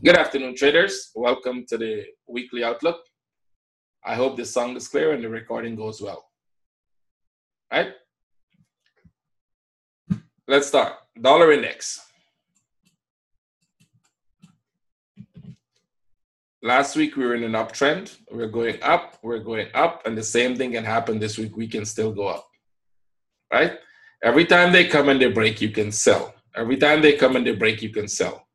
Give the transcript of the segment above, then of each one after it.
Good afternoon, traders. Welcome to the weekly outlook. I hope the sound is clear and the recording goes well. Right? Let's start. Dollar index. Last week we were in an uptrend. We're going up, and the same thing can happen this week. We can still go up. Right? Every time they come and they break, you can sell. Every time they come and they break, you can sell.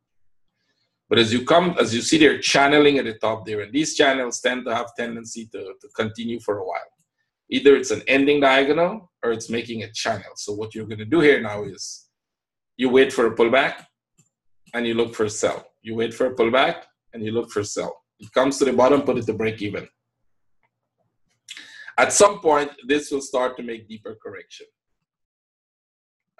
But as you see, they're channeling at the top there, and these channels tend to have tendency to continue for a while. Either it's an ending diagonal or it's making a channel. So what you're going to do here now is you wait for a pullback and you look for a sell. You wait for a pullback and you look for a sell. It comes to the bottom, put it to break even. At some point, this will start to make deeper correction.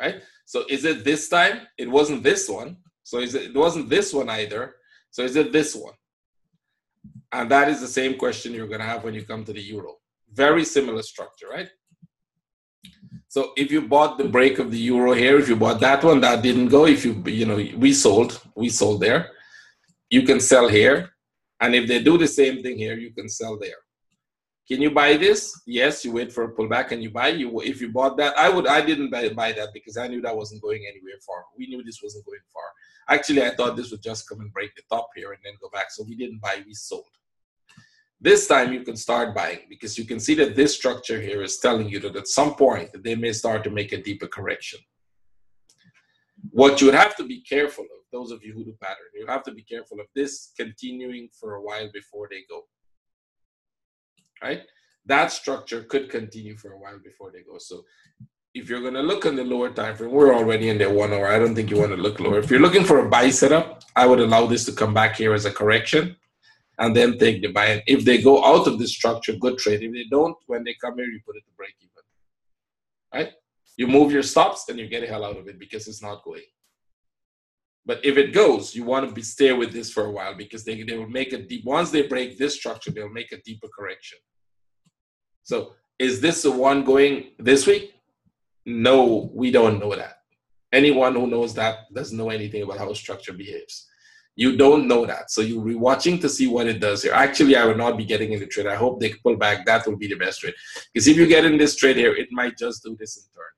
Right? So is it this time? It wasn't this one. So it wasn't this one either. So is it this one? And that is the same question you're going to have when you come to the euro. Very similar structure, right? So if you bought the break of the euro here, if you bought that one, that didn't go. If we sold there. You can sell here. And if they do the same thing here, you can sell there. Can you buy this? Yes, you wait for a pullback and you buy. If you bought that, I didn't buy that because I knew that wasn't going anywhere far. We knew this wasn't going far. Actually, I thought this would just come and break the top here and then go back. So we didn't buy, we sold. This time you can start buying because you can see that this structure here is telling you that at some point they may start to make a deeper correction. What you would have to be careful of, those of you who do pattern, you have to be careful of this continuing for a while before they go. Right? That structure could continue for a while before they go. So if you're going to look on the lower time frame, we're already in the 1 hour. I don't think you want to look lower. If you're looking for a buy setup, I would allow this to come back here as a correction and then take the buy. And if they go out of this structure, good trade. If they don't, when they come here, you put it to break even. Right? You move your stops and you get the hell out of it because it's not going. But if it goes, you want to stay with this for a while because they will make a deep, once they break this structure, they'll make a deeper correction. So is this the one going this week? No, we don't know that. Anyone who knows that doesn't know anything about how structure behaves. You don't know that. So you'll be watching to see what it does here. Actually, I will not be getting in the trade. I hope they pull back. That will be the best trade. Because if you get in this trade here, it might just do this in turn.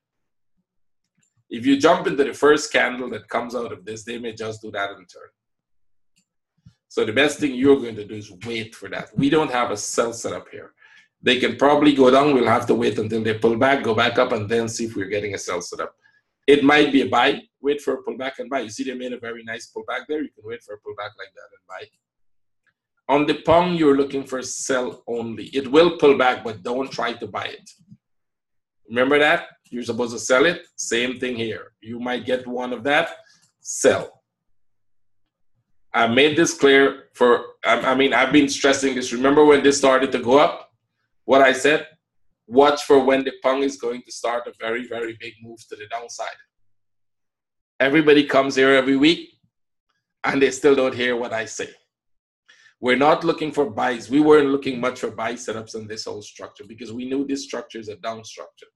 If you jump into the first candle that comes out of this, they may just do that in turn. So the best thing you're going to do is wait for that. We don't have a sell setup here. They can probably go down. We'll have to wait until they pull back, go back up, and then see if we're getting a sell setup. It might be a buy. Wait for a pullback and buy. You see they made a very nice pullback there. You can wait for a pullback like that and buy. On the Pong, you're looking for sell only. It will pull back, but don't try to buy it. Remember that? You're supposed to sell it. Same thing here. You might get one of that. Sell. I made this clear I've been stressing this. Remember when this started to go up? What I said, watch for when the Pong is going to start a very, very big move to the downside. Everybody comes here every week and they still don't hear what I say. We're not looking for buys. We weren't looking much for buy setups in this whole structure because we knew this structure is a down structure.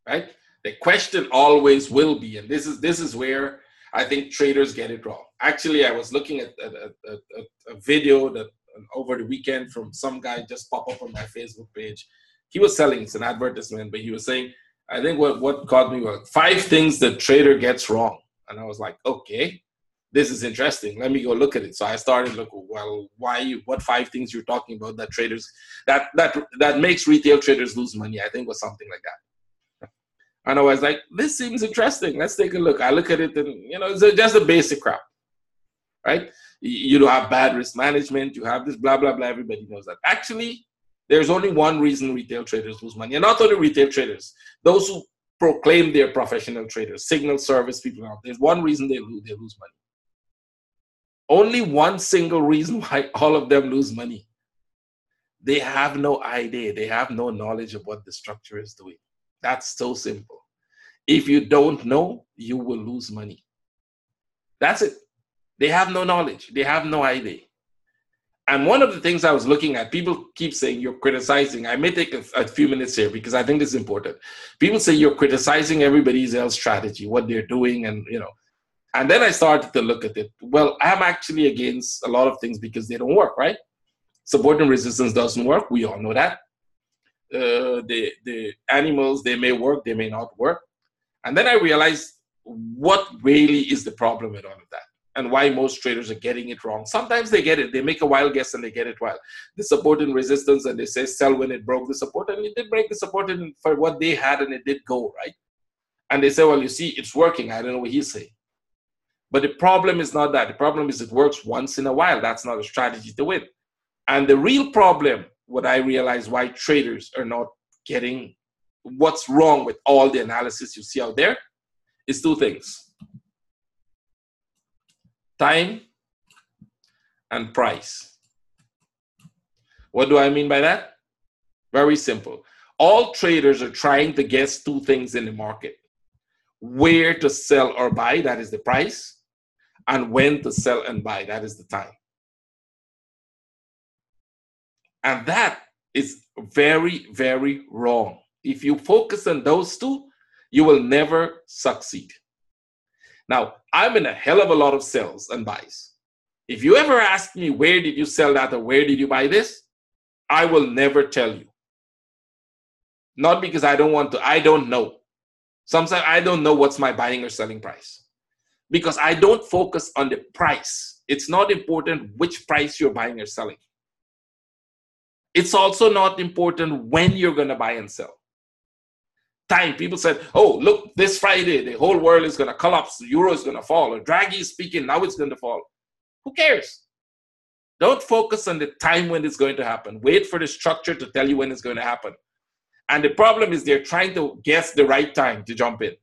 Right? The question always will be, and this is where I think traders get it wrong. Actually, I was looking at a video that over the weekend from some guy just pop up on my Facebook page. He was selling, it's an advertisement, but he was saying, I think what caught me was 5 things that trader gets wrong. And I was like, okay, this is interesting. Let me go look at it. So I started looking, well, what 5 things you're talking about that traders, that makes retail traders lose money, I think was something like that. And I was like, this seems interesting. Let's take a look. I look at it and, it's just a basic crap, right? You don't have bad risk management. You have this blah, blah, blah. Everybody knows that. Actually, there's only one reason retail traders lose money. And not only retail traders, those who proclaim they're professional traders, signal service people out. There's one reason they lose money. Only one single reason why all of them lose money. They have no idea. They have no knowledge of what the structure is doing. That's so simple. If you don't know, you will lose money. That's it. They have no knowledge. They have no idea. And one of the things I was looking at, people keep saying you're criticizing. I may take a few minutes here because I think this is important. People say you're criticizing everybody else's strategy, what they're doing, and And then I started to look at it. Well, I'm actually against a lot of things because they don't work, right? Support and resistance doesn't work. We all know that. The animals, they may work, they may not work. And then I realized what really is the problem with all of that and why most traders are getting it wrong. Sometimes they get it. They make a wild guess and they get it wild. The support and resistance, and they say sell when it broke the support, and it did break the support for what they had, and it did go, right? And they say, well, you see, it's working. I don't know what he's saying. But the problem is not that. The problem is it works once in a while. That's not a strategy to win. And the real problem, what I realize why traders are not getting what's wrong with all the analysis you see out there is two things: time and price. What do I mean by that? Very simple. All traders are trying to guess two things in the market: where to sell or buy, that is the price, and when to sell and buy, that is the time. And that is very, very wrong. If you focus on those two, you will never succeed. Now, I'm in a hell of a lot of sells and buys. If you ever ask me, where did you sell that or where did you buy this? I will never tell you. Not because I don't want to, I don't know. Sometimes I don't know what's my buying or selling price because I don't focus on the price. It's not important which price you're buying or selling. It's also not important when you're going to buy and sell. Time. People said, oh, look, this Friday, the whole world is going to collapse. The euro is going to fall. Or Draghi is speaking, now it's going to fall. Who cares? Don't focus on the time when it's going to happen. Wait for the structure to tell you when it's going to happen. And the problem is they're trying to guess the right time to jump in.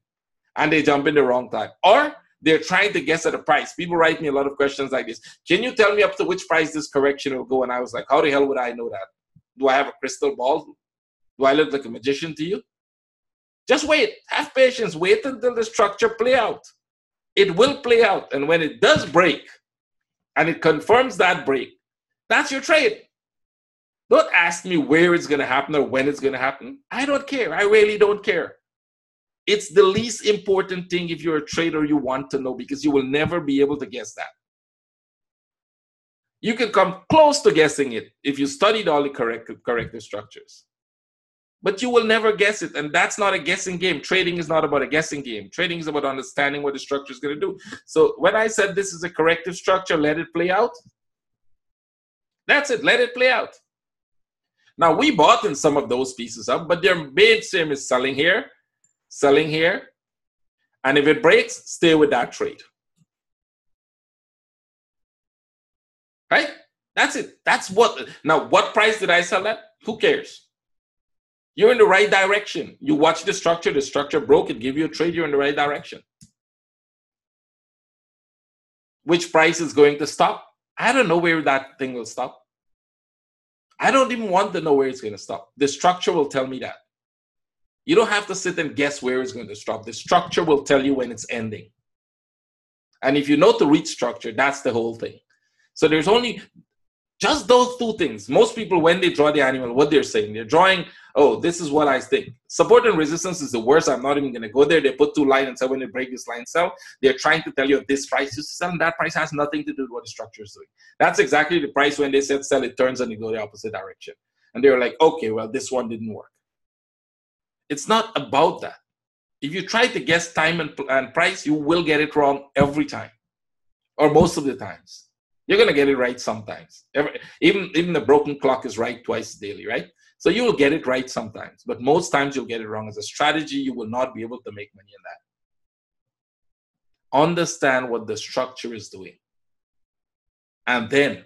And they jump in the wrong time. Or they're trying to guess at a price. People write me a lot of questions like this. Can you tell me up to which price this correction will go? And I was like, how the hell would I know that? Do I have a crystal ball? Do I look like a magician to you? Just wait. Have patience. Wait until the structure play out. It will play out. And when it does break, and it confirms that break, that's your trade. Don't ask me where it's going to happen or when it's going to happen. I don't care. I really don't care. It's the least important thing if you're a trader you want to know, because you will never be able to guess that. You can come close to guessing it if you studied all the corrective structures. But you will never guess it, and that's not a guessing game. Trading is not about a guessing game. Trading is about understanding what the structure is going to do. So when I said this is a corrective structure, let it play out. That's it. Let it play out. Now, we bought in some of those pieces up, but their mainstream is selling here, and if it breaks, stay with that trade. Right? That's it. That's what. Now, what price did I sell that? Who cares? You're in the right direction. You watch the structure broke, it give you a trade, you're in the right direction. Which price is going to stop? I don't know where that thing will stop. I don't even want to know where it's going to stop. The structure will tell me that. You don't have to sit and guess where it's going to stop. The structure will tell you when it's ending. And if you know to read structure, that's the whole thing. So there's only just those two things. Most people, when they draw the animal, what they're saying, they're drawing, oh, this is what I think. Support and resistance is the worst. I'm not even going to go there. They put two lines and say, when they break this line, sell. They're trying to tell you if this price is selling, that price has nothing to do with what the structure is doing. That's exactly the price when they said sell, it turns and you go the opposite direction. And they're like, okay, well, this one didn't work. It's not about that. If you try to guess time and price, you will get it wrong every time, or most of the times. You're going to get it right sometimes. Even the broken clock is right twice daily, right? So you will get it right sometimes, but most times you'll get it wrong. As a strategy, you will not be able to make money in that. Understand what the structure is doing. And then,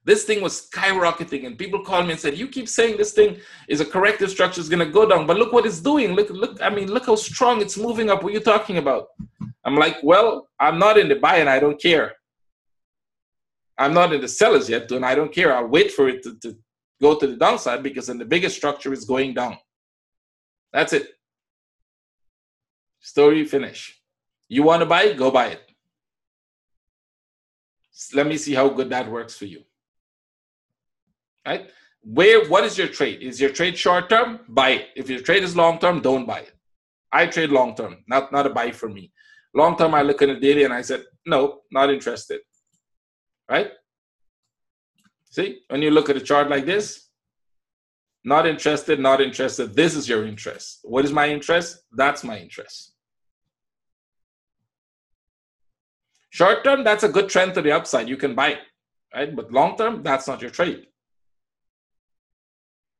this thing was skyrocketing, and people called me and said, you keep saying this thing is a corrective structure, is going to go down, but look what it's doing. Look how strong it's moving up. What are you talking about? I'm like, well, I'm not in the buy and I don't care. I'm not in the sellers yet, and I don't care. I'll wait for it to go to the downside, because then the biggest structure is going down. That's it. Story finish. You want to buy it? Go buy it. Let me see how good that works for you. Right? What is your trade? Is your trade short term? Buy it. If your trade is long term, don't buy it. I trade long term, not a buy for me. Long term, I look at the daily and I said, no, not interested, right? See, when you look at a chart like this, not interested, not interested. This is your interest. What is my interest? That's my interest. Short term, that's a good trend to the upside. You can buy it, right? But long term, that's not your trade.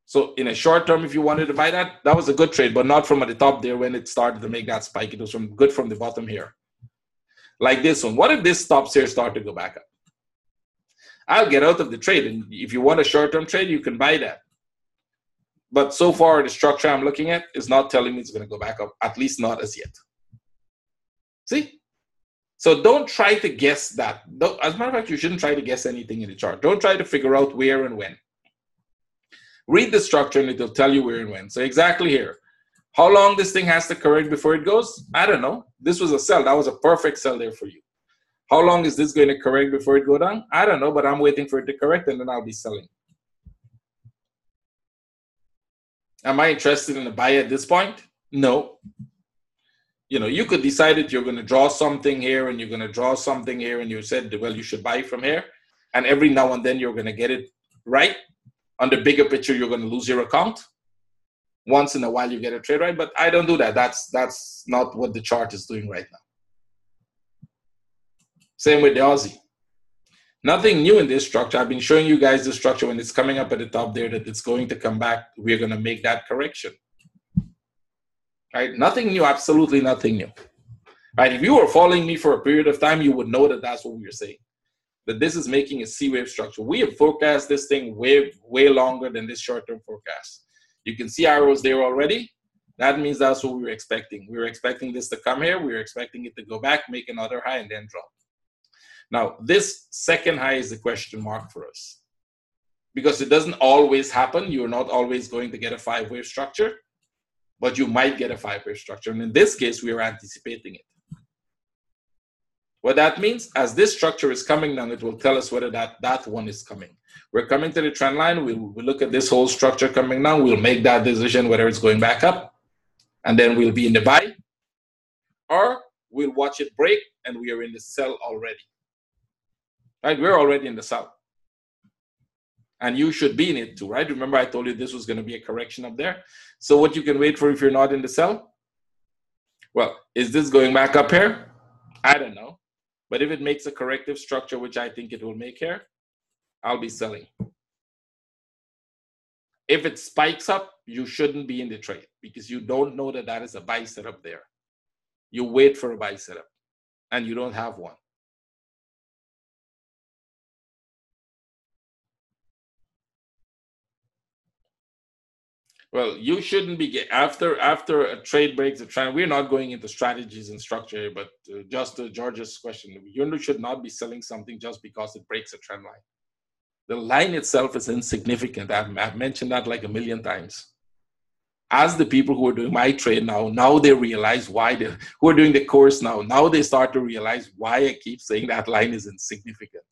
So in a short term, if you wanted to buy that, that was a good trade, but not from at the top there when it started to make that spike. It was good from the bottom here. Like this one. What if this stops here, start to go back up? I'll get out of the trade. And if you want a short-term trade, you can buy that. But so far, the structure I'm looking at is not telling me it's going to go back up, at least not as yet. See? So don't try to guess that. As a matter of fact, you shouldn't try to guess anything in the chart. Don't try to figure out where and when. Read the structure and it'll tell you where and when. So exactly here. How long this thing has to correct before it goes? I don't know. This was a sell. That was a perfect sell there for you. How long is this going to correct before it go down? I don't know, but I'm waiting for it to correct and then I'll be selling. Am I interested in a buy at this point? No. You know, you could decide that you're going to draw something here and you're going to draw something here and you said, well, you should buy from here. And every now and then you're going to get it right. On the bigger picture, you're going to lose your account. Once in a while, you get a trade right. But I don't do that. That's not what the chart is doing right now. Same with the Aussie. Nothing new in this structure. I've been showing you guys the structure when it's coming up at the top there that it's going to come back. We're going to make that correction. Right? Nothing new. Absolutely nothing new. Right? If you were following me for a period of time, you would know that that's what we were saying. That this is making a C-wave structure. We have forecast this thing way longer than this short-term forecast. You can see arrows there already. That means that's what we were expecting. We were expecting this to come here. We were expecting it to go back, make another high, and then drop. Now, this second high is the question mark for us. Because it doesn't always happen. You're not always going to get a 5-wave structure, but you might get a 5-wave structure. And in this case, we are anticipating it. What that means, as this structure is coming down, it will tell us whether that one is coming. We're coming to the trend line. We'll look at this whole structure coming down. We'll make that decision whether it's going back up. And then we'll be in the buy. Or we'll watch it break and we are in the sell already. Right? We're already in the sell. And you should be in it too, right? Remember I told you this was going to be a correction up there. So what you can wait for if you're not in the sell? Well, is this going back up here? I don't know. But if it makes a corrective structure, which I think it will make here, I'll be selling. If it spikes up, you shouldn't be in the trade because you don't know that that is a buy setup there. You wait for a buy setup and you don't have one. Well, you shouldn't be after a trade breaks a trend. We're not going into strategies and structure here, but just to George's question, you should not be selling something just because it breaks a trend line. The line itself is insignificant. I've mentioned that like a million times. As the people who are doing my trade now they realize why who are doing the course now they start to realize why I keep saying that line is insignificant.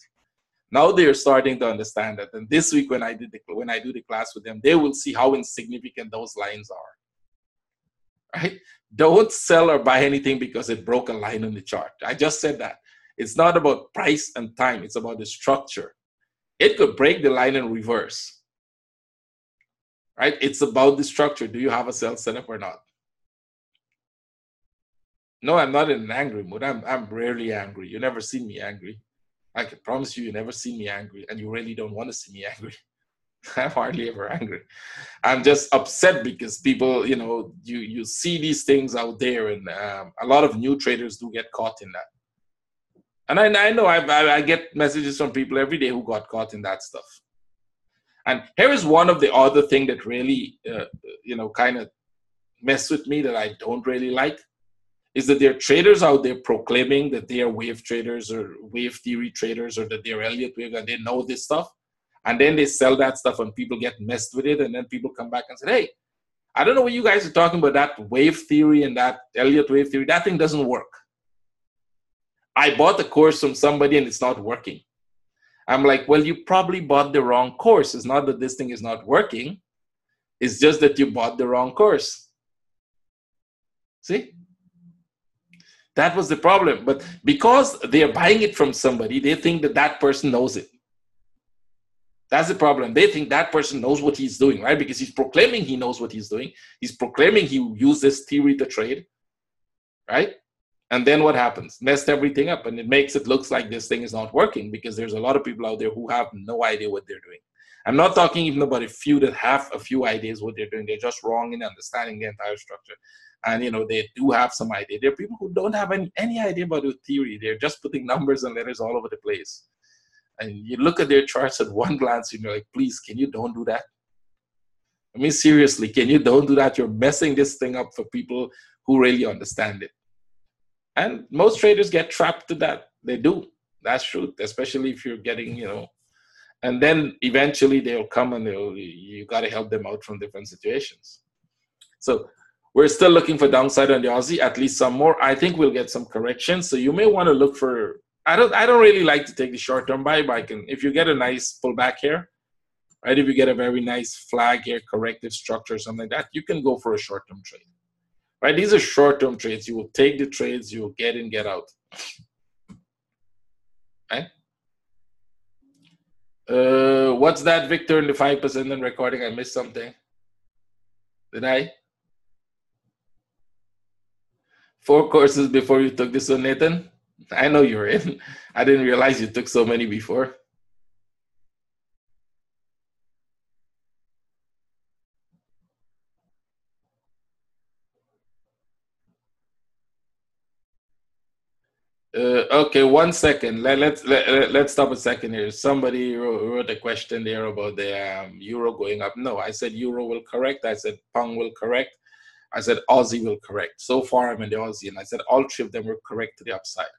Now they're starting to understand that. And this week when I do the class with them, they will see how insignificant those lines are. Right? Don't sell or buy anything because it broke a line on the chart. I just said that. It's not about price and time. It's about the structure. It could break the line in reverse. Right? It's about the structure. Do you have a sell setup or not? No, I'm not in an angry mood. I'm rarely angry. You never seen me angry. I can promise you never see me angry, and you really don't want to see me angry. I'm hardly ever angry. I'm just upset because people, you see these things out there, and a lot of new traders do get caught in that. And I know I get messages from people every day who got caught in that stuff. And here is one of the other things that really, kind of mess with me that I don't really like. Is that there are traders out there proclaiming that they are wave traders or wave theory traders or that they're Elliott wave and they know this stuff. And then they sell that stuff and people get messed with it. And then people come back and say, hey, I don't know what you guys are talking about, that wave theory and that Elliott wave theory. That thing doesn't work. I bought a course from somebody and it's not working. I'm like, well, you probably bought the wrong course. It's not that this thing is not working. It's just that you bought the wrong course. See? That was the problem. But because they're buying it from somebody, they think that that person knows it. That's the problem. They think that person knows what he's doing, right? Because he's proclaiming he knows what he's doing. He's proclaiming he used this theory to trade, right? And then what happens? Messed everything up, and it makes it looks like this thing is not working because there's a lot of people out there who have no idea what they're doing. I'm not talking even about a few that have a few ideas what they're doing. They're just wrong in understanding the entire structure. And, you know, they do have some idea. There are people who don't have any idea about the theory. They're just putting numbers and letters all over the place. And you look at their charts at one glance and you're like, please, can you don't do that? I mean, seriously, can you don't do that? You're messing this thing up for people who really understand it. And most traders get trapped to that. They do. That's true, especially if you're getting, you know, and then eventually they'll come and you got to help them out from different situations. So we're still looking for downside on the Aussie, at least some more. I think we'll get some corrections. So you may want to look for, I don't really like to take the short-term buy, but if you get a nice pullback here, right? If you get a very nice flag here, corrective structure, something like that, you can go for a short-term trade. Right, these are short-term trades. You will take the trades, you will get in, get out. Right? What's that, Victor, in the 5% in recording? I missed something. Did I? 4 courses before you took this one, Nathan? I know you're in. I didn't realize you took so many before. Okay, 1 second. Let's stop a second here. Somebody wrote a question there about the euro going up. No, I said euro will correct. I said pound will correct. I said Aussie will correct. So far, I'm in the Aussie, and I said all 3 of them were correct to the upside.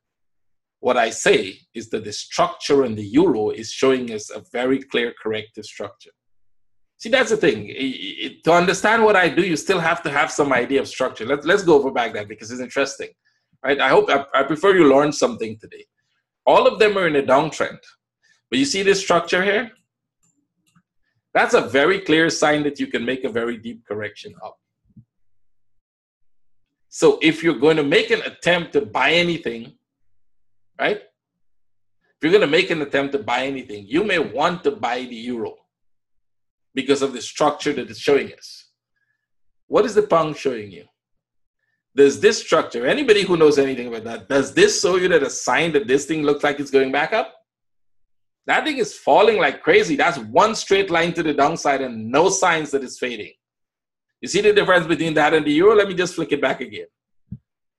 What I say is that the structure in the euro is showing us a very clear corrective structure. See, that's the thing. To understand what I do, you still have to have some idea of structure. Let's go over back that because it's interesting. Right? I prefer you learn something today. All of them are in a downtrend. But you see this structure here? That's a very clear sign that you can make a very deep correction up. So if you're going to make an attempt to buy anything, right? If you're going to make an attempt to buy anything, you may want to buy the euro because of the structure that it's showing us. What is the pound showing you? Does this structure, anybody who knows anything about that, does this show you that a sign that this thing looks like it's going back up? That thing is falling like crazy. That's one straight line to the downside and no signs that it's fading. You see the difference between that and the euro? Let me just flick it back again.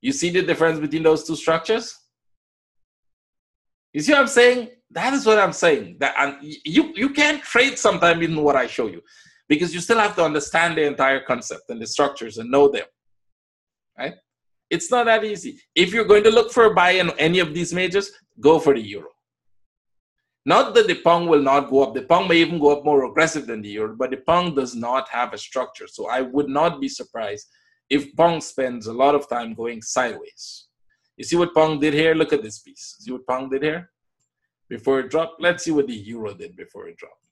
You see the difference between those 2 structures? You see what I'm saying? That is what I'm saying. That you can't trade sometimes in what I show you because you still have to understand the entire concept and the structures and know them. Right? It's not that easy. If you're going to look for a buy in any of these majors, go for the euro. Not that the pound will not go up. The pound may even go up more aggressive than the euro, but the pound does not have a structure. So I would not be surprised if pound spends a lot of time going sideways. You see what pound did here? Look at this piece. See what pound did here? Before it dropped. Let's see what the euro did before it dropped.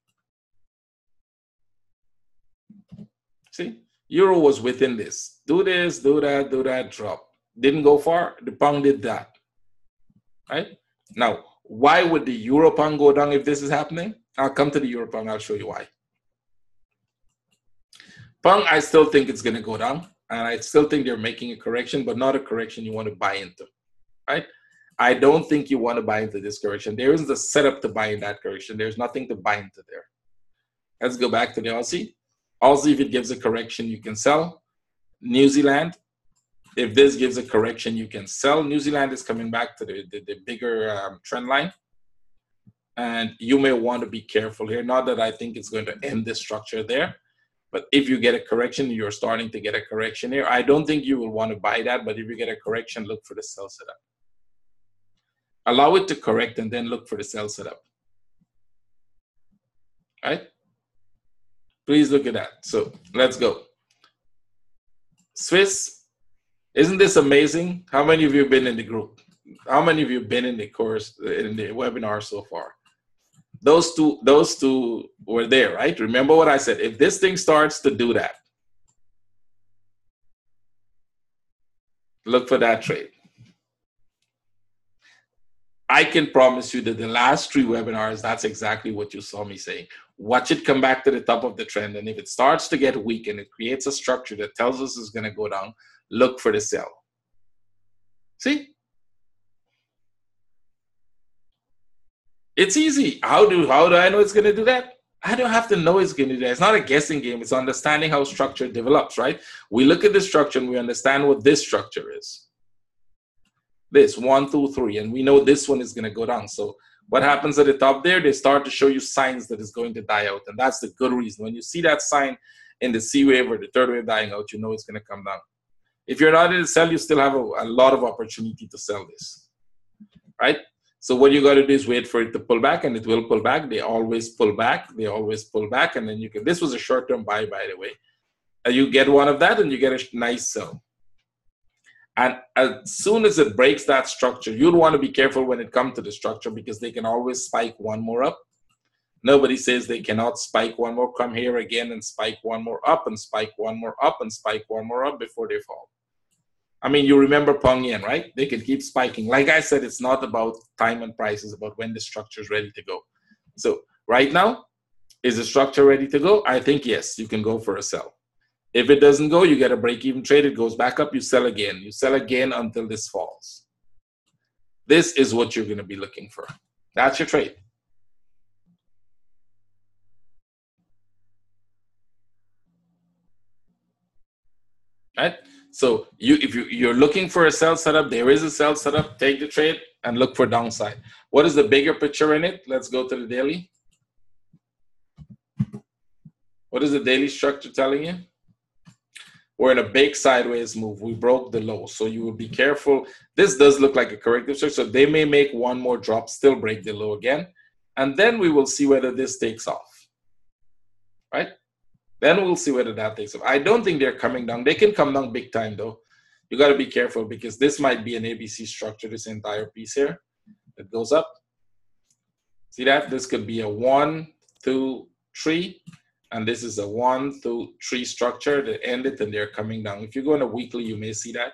See? Euro was within this. Do this, do that, drop. Didn't go far. The pound did that. Right? Now, why would the euro pound go down if this is happening? I'll come to the euro pound. I'll show you why. Pound, I still think it's going to go down. And I still think they're making a correction, but not a correction you want to buy into. Right? I don't think you want to buy into this correction. There isn't a setup to buy in that correction. There's nothing to buy into there. Let's go back to the Aussie. Aussie, if it gives a correction, you can sell. New Zealand, if this gives a correction, you can sell. New Zealand is coming back to the bigger trend line. And you may want to be careful here. Not that I think it's going to end this structure there. But if you get a correction, you're starting to get a correction here. I don't think you will want to buy that. But if you get a correction, look for the sell setup. Allow it to correct and then look for the sell setup. Right? Please look at that. So let's go. Swiss, isn't this amazing? How many of you have been in the group? How many of you have been in the course, in the webinar so far? Those two were there, right? Remember what I said. If this thing starts to do that, look for that trade. I can promise you that the last 3 webinars, that's exactly what you saw me saying. Watch it come back to the top of the trend. And if it starts to get weak and it creates a structure that tells us it's going to go down, look for the sell. See? It's easy. How do I know it's going to do that? I don't have to know it's going to do that. It's not a guessing game. It's understanding how structure develops, right? We look at the structure and we understand what this structure is. This 1, 2, 3, and we know this one is going to go down. So what happens at the top there? They start to show you signs that it's going to die out, and that's the good reason. When you see that sign in the C wave or the third wave dying out, you know it's going to come down. If you're not in the sell, you still have a lot of opportunity to sell this, right? So what you got to do is wait for it to pull back, and it will pull back. They always pull back. They always pull back, and then you can. This was a short-term buy, by the way. You get one of that, and you get a nice sell. And as soon as it breaks that structure, you'll want to be careful when it comes to the structure because they can always spike one more up. Nobody says they cannot spike one more, come here again and spike one more up and spike one more up and spike one more up before they fall. I mean, you remember Pong Yen, right? They can keep spiking. Like I said, it's not about time and price. It's about when the structure is ready to go. So right now, is the structure ready to go? I think yes, you can go for a sell. If it doesn't go, you get a break-even trade. It goes back up, you sell again. You sell again until this falls. This is what you're going to be looking for. That's your trade. Right? So if you're looking for a sell setup, there is a sell setup. Take the trade and look for downside. What is the bigger picture in it? Let's go to the daily. What is the daily structure telling you? We're in a big sideways move. We broke the low. So you will be careful. This does look like a corrective structure. So they may make one more drop, still break the low again. And then we will see whether this takes off. Right? Then we'll see whether that takes off. I don't think they're coming down. They can come down big time though. You got to be careful because this might be an ABC structure, this entire piece here. It goes up. See that? This could be a 1, 2, 3. And this is a 1, 2, 3 structure that ended and they're coming down. If you go on a weekly, you may see that.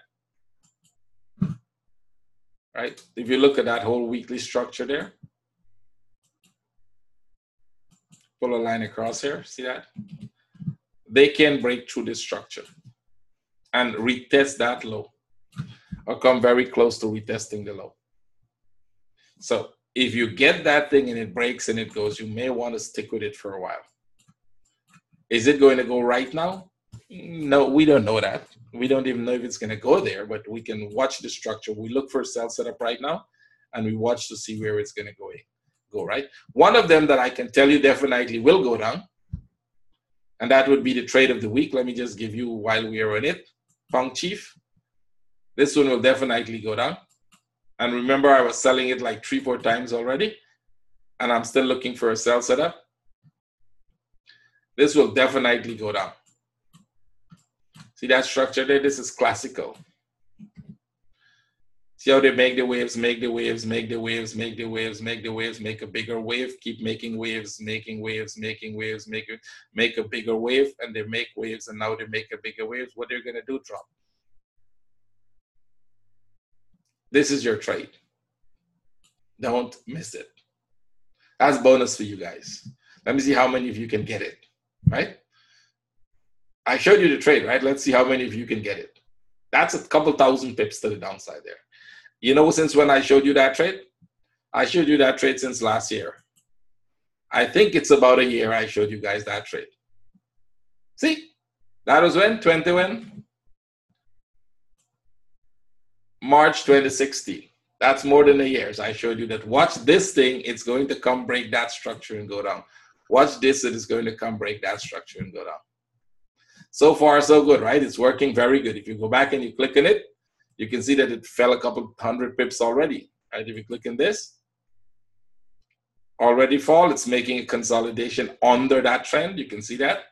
Right? If you look at that whole weekly structure there, pull a line across here, see that? They can break through this structure and retest that low or come very close to retesting the low. So if you get that thing and it breaks and it goes, you may want to stick with it for a while. Is it going to go right now? No, we don't know that. We don't even know if it's going to go there, but we can watch the structure. We look for a sell setup right now, and we watch to see where it's going to go, right? One of them that I can tell you definitely will go down, and that would be the trade of the week. Let me just give you while we are on it. Pong Chief. This one will definitely go down. And remember, I was selling it like 3-4 times already, and I'm still looking for a sell setup. This will definitely go down. See that structure there? This is classical. See how they make the waves, make the waves, make the waves, make the waves, make the waves, make a bigger wave, keep making waves, making waves, making waves, make a bigger wave, and they make waves, and now they make a bigger wave. What they're going to do, drop. This is your trade. Don't miss it. That's bonus for you guys. Let me see how many of you can get it. Right? I showed you the trade, right? Let's see how many of you can get it. That's a couple thousand pips to the downside there. You know, since when I showed you that trade? I showed you that trade since last year. I think it's about a year I showed you guys that trade. See? That was when? March 2016. That's more than a year. So I showed you that. Watch this thing. It's going to come break that structure and go down. Watch this, it is going to come break that structure and go down. So far, so good, right? It's working very good. If you go back and you click on it, you can see that it fell a couple hundred pips already, right? If you click on this, already fall, it's making a consolidation under that trend. You can see that,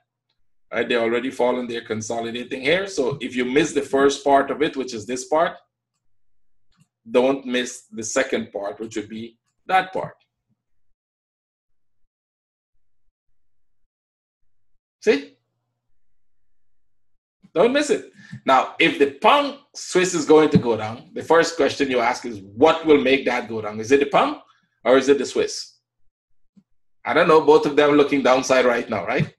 right? They already fall and they're consolidating here. So if you miss the first part of it, which is this part, don't miss the second part, which would be that part. See? Don't miss it. Now, if the pound Swiss is going to go down, the first question you ask is, what will make that go down? Is it the pound or is it the Swiss? I don't know. Both of them looking downside right now, right?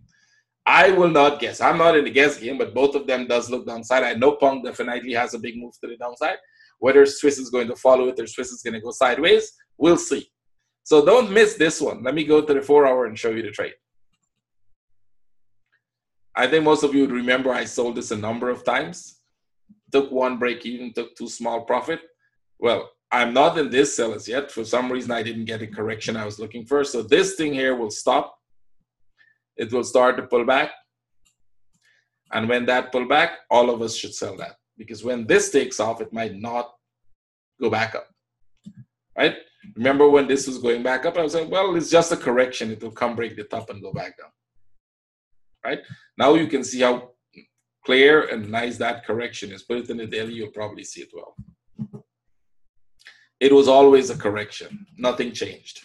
I will not guess. I'm not in the guess game, but both of them does look downside. I know pound definitely has a big move to the downside. Whether Swiss is going to follow it or Swiss is going to go sideways, we'll see. So don't miss this one. Let me go to the 4-hour and show you the trade. I think most of you would remember I sold this a number of times. Took one break even, took 2 small profit. Well, I'm not in this sell as yet. For some reason, I didn't get the correction I was looking for. So this thing here will stop. It will start to pull back. And when that pull back, all of us should sell that. Because when this takes off, it might not go back up. Right? Remember when this was going back up, I was like, well, it's just a correction. It will come break the top and go back down. Right? Now you can see how clear and nice that correction is. Put it in the daily, you'll probably see it well. It was always a correction. Nothing changed.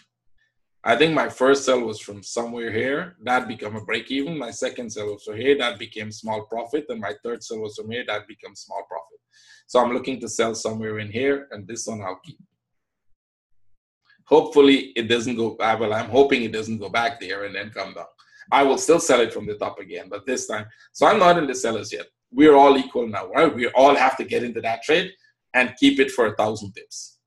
I think my first sell was from somewhere here. That became a break even. My second sell was from here. That became small profit. And my third sell was from here. That becomes small profit. So I'm looking to sell somewhere in here. And this one I'll keep. Hopefully it doesn't go, well, I'm hoping it doesn't go back there and then come down. I will still sell it from the top again, but this time. So I'm not in the sellers yet. We're all equal now, right? We all have to get into that trade and keep it for 1,000 pips.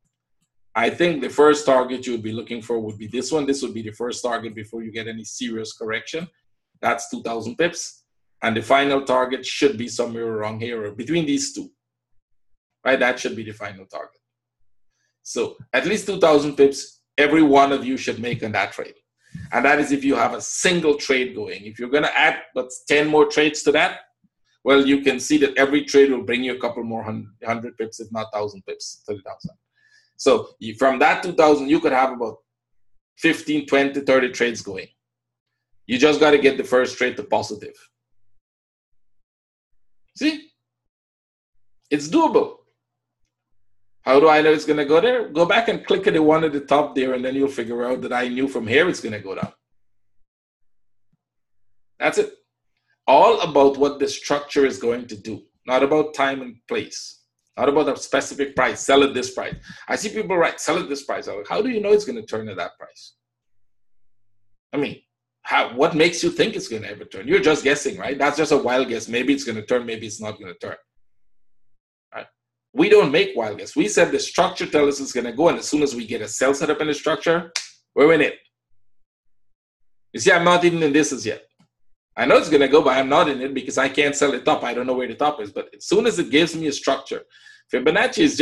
I think the first target you would be looking for would be this one. This would be the first target before you get any serious correction. That's 2,000 pips. And the final target should be somewhere around here or between these two, right? That should be the final target. So at least 2,000 pips, every one of you should make on that trade. And that is if you have a single trade going. If you're going to add 10 more trades to that, well, you can see that every trade will bring you a couple more 100 pips, if not 1,000 pips to the downside. So from that 2,000, you could have about 15, 20, 30 trades going. You just got to get the first trade to positive. See? It's doable. How do I know it's going to go there? Go back and click at the one at the top there, and then you'll figure out that I knew from here it's going to go down. That's it. All about what the structure is going to do, not about time and place, not about a specific price. Sell at this price. I see people write, sell at this price. I'm like, how do you know it's going to turn at that price? I mean, what makes you think it's going to ever turn? You're just guessing, right? That's just a wild guess. Maybe it's going to turn, maybe it's not going to turn. We don't make wild guess. We said the structure tells us it's going to go, and as soon as we get a sell set up in the structure, we're in it. You see, I'm not even in this as yet. I know it's going to go, but I'm not in it because I can't sell the top. I don't know where the top is. But as soon as it gives me a structure, Fibonacci is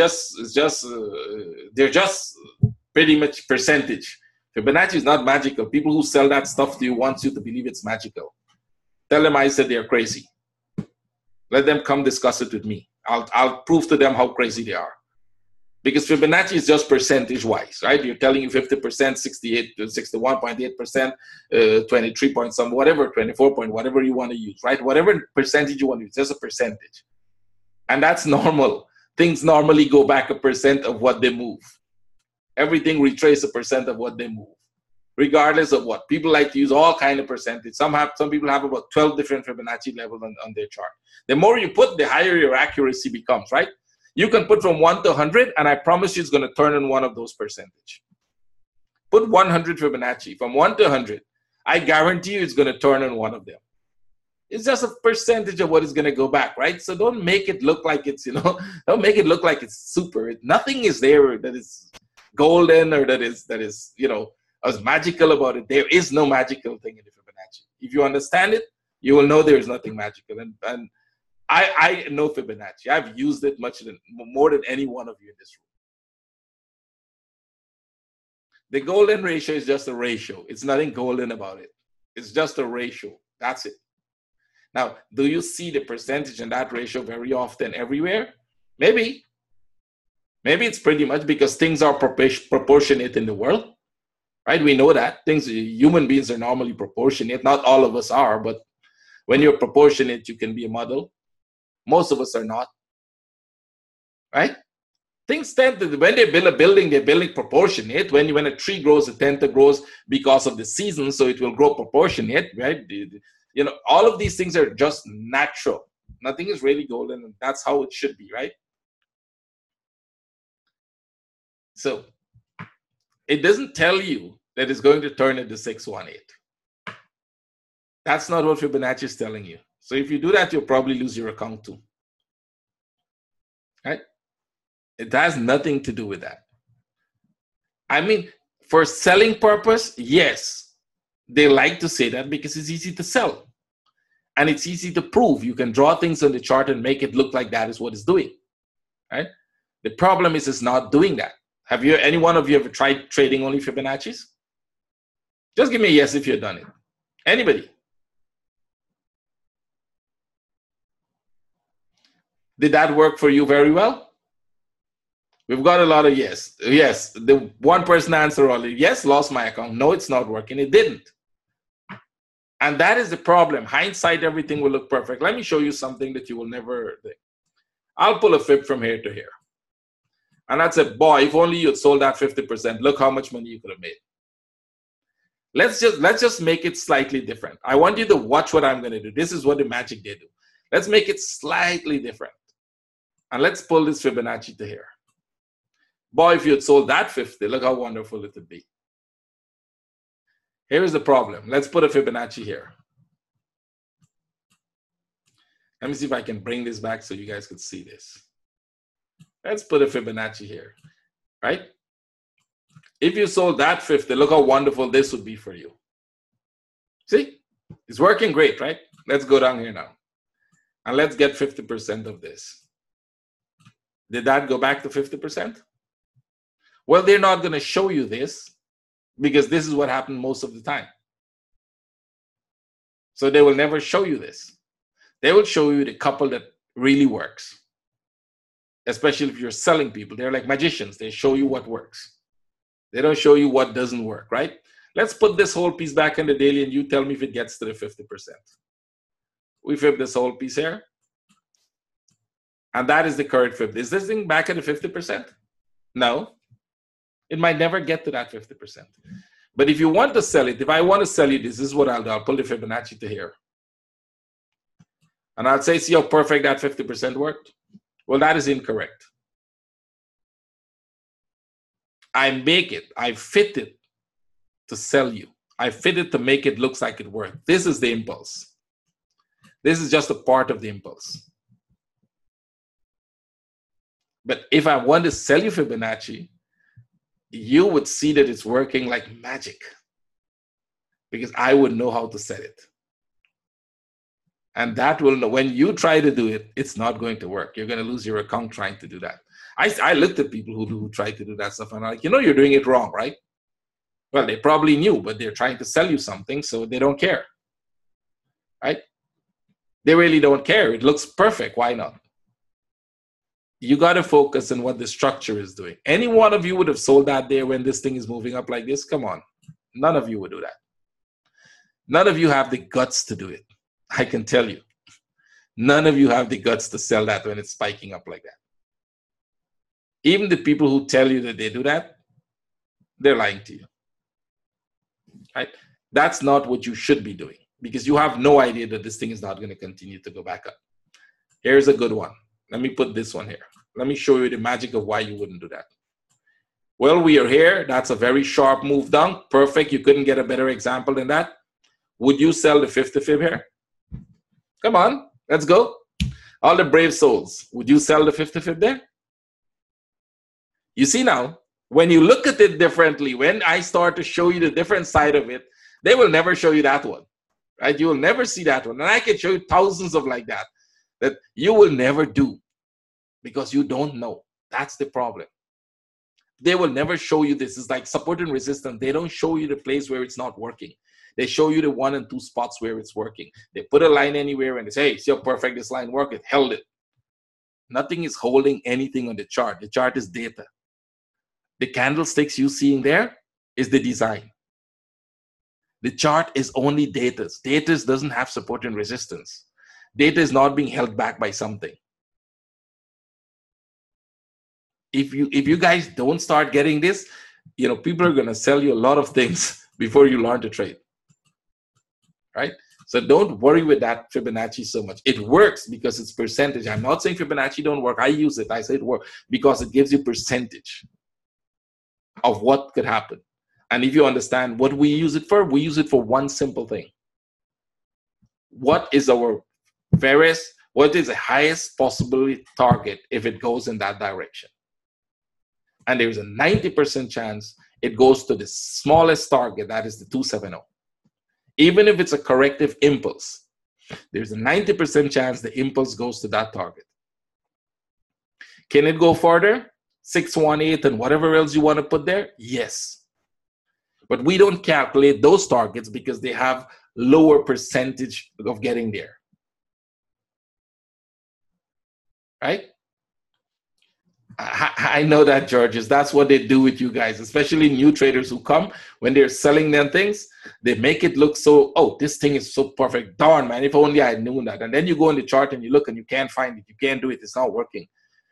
they're just pretty much percentage. Fibonacci is not magical. People who sell that stuff to you want you to believe it's magical. Tell them I said they're crazy. Let them come discuss it with me. I'll prove to them how crazy they are. Because Fibonacci is just percentage-wise, right? You're telling you 50%, 68, 61.8%, 23 point some, whatever, 24 point, whatever you want to use, right? Whatever percentage you want to use, just a percentage. And that's normal. Things normally go back a percent of what they move. Everything retraces a percent of what they move, regardless of what. People like to use all kind of percentage. Some people have about 12 different Fibonacci levels on their chart. The more you put, the higher your accuracy becomes, right? You can put from 1 to 100, and I promise you it's going to turn in one of those percentage. Put 100 Fibonacci. From 1 to 100, I guarantee you it's going to turn in one of them. It's just a percentage of what is going to go back, right? So don't make it look like it's, don't make it look like it's super. Nothing is there that is golden or that is as magical about it. There is no magical thing in the Fibonacci. If you understand it, you will know there is nothing magical. And I know Fibonacci. I've used it more than any one of you in this room. The golden ratio is just a ratio. It's nothing golden about it. It's just a ratio. That's it. Now, do you see the percentage in that ratio very often everywhere? Maybe. Maybe it's pretty much because things are proportionate in the world. Right? We know that. Human beings are normally proportionate. Not all of us are, but when you're proportionate, you can be a model. Most of us are not. Right? Things tend to, when they build a building, they're building proportionate. When a tree grows, it tends to grow because of the season, so it will grow proportionate, right? All of these things are just natural. Nothing is really golden, and that's how it should be, right? So it doesn't tell you that it's going to turn into 618. That's not what Fibonacci is telling you. So if you do that, you'll probably lose your account too. Right? It has nothing to do with that. I mean, for selling purpose, yes, they like to say that because it's easy to sell. And it's easy to prove. You can draw things on the chart and make it look like that is what it's doing. Right? The problem is it's not doing that. Have you, any one of you ever tried trading only Fibonacci's? Just give me a yes if you've done it. Anybody? Did that work for you very well? We've got a lot of yes. Yes, the one person answered already, yes, lost my account. No, it's not working. It didn't. And that is the problem. Hindsight, everything will look perfect. Let me show you something that you will never think. I'll pull a fib from here to here. And I'd say, boy, if only you had sold that 50%, look how much money you could have made. Let's just make it slightly different. I want you to watch what I'm going to do. This is what the magic they do. Let's make it slightly different. And let's pull this Fibonacci to here. Boy, if you had sold that 50, look how wonderful it would be. Here's the problem. Let's put a Fibonacci here. Let me see if I can bring this back so you guys could see this. Let's put a Fibonacci here, right? If you sold that 50, look how wonderful this would be for you. See? It's working great, right? Let's go down here now. And let's get 50% of this. Did that go back to 50%? Well, they're not going to show you this because this is what happened most of the time. So they will never show you this. They will show you the couple that really works. Especially if you're selling people. They're like magicians. They show you what works. They don't show you what doesn't work, right? Let's put this whole piece back in the daily and you tell me if it gets to the 50%. We fib this whole piece here. And that is the current fib. Is this thing back at the 50%? No. It might never get to that 50%. But if you want to sell it, if I want to sell you this is what I'll do. I'll pull the Fibonacci to here. And I'll say, see how perfect that 50% worked? Well, that is incorrect. I make it, I fit it to sell you. I fit it to make it look like it worked. This is the impulse. This is just a part of the impulse. But if I want to sell you Fibonacci, you would see that it's working like magic because I would know how to set it. And that will know when you try to do it, it's not going to work. You're going to lose your account trying to do that. I looked at people who try to do that stuff and I'm like, you know, you're doing it wrong, right? Well, they probably knew, but they're trying to sell you something, so they don't care, right? They really don't care. It looks perfect. Why not? You got to focus on what the structure is doing. Any one of you would have sold that there when this thing is moving up like this? Come on. None of you would do that. None of you have the guts to do it. I can tell you. None of you have the guts to sell that when it's spiking up like that. Even the people who tell you that they do that, they're lying to you. Right? That's not what you should be doing because you have no idea that this thing is not going to continue to go back up. Here's a good one. Let me put this one here. Let me show you the magic of why you wouldn't do that. Well, we are here. That's a very sharp move down. Perfect. You couldn't get a better example than that. Would you sell the 50 fib here? Come on, let's go. All the brave souls. Would you sell the 50 fib there? You see now, when you look at it differently, when I start to show you the different side of it, they will never show you that one, right? You will never see that one. And I can show you thousands of like that you will never do because you don't know. That's the problem. They will never show you this. It's like support and resistance. They don't show you the place where it's not working. They show you the 1 and 2 spots where it's working. They put a line anywhere and they say, hey, see how perfect this line worked? It held it. Nothing is holding anything on the chart. The chart is data. The candlesticks you seeing there is the design. The chart is only data. Data doesn't have support and resistance. Data is not being held back by something. If you guys don't start getting this, you know, people are going to sell you a lot of things before you learn to trade. Right? So don't worry with that Fibonacci so much. It works because it's percentage. I'm not saying Fibonacci don't work. I use it. I say it works because it gives you percentage of what could happen. And if you understand what we use it for, we use it for one simple thing. What is the highest possible target if it goes in that direction? And there's a 90% chance it goes to the smallest target, that is the 270. Even if it's a corrective impulse, there's a 90% chance the impulse goes to that target. Can it go further? 618 and whatever else you want to put there? Yes. But we don't calculate those targets because they have lower percentage of getting there. Right? I know that, Georges. That's what they do with you guys, especially new traders who come when they're selling them things. They make it look so, oh, this thing is so perfect. Darn, man, if only I knew that. And then you go in the chart and you look and you can't find it. You can't do it. It's not working.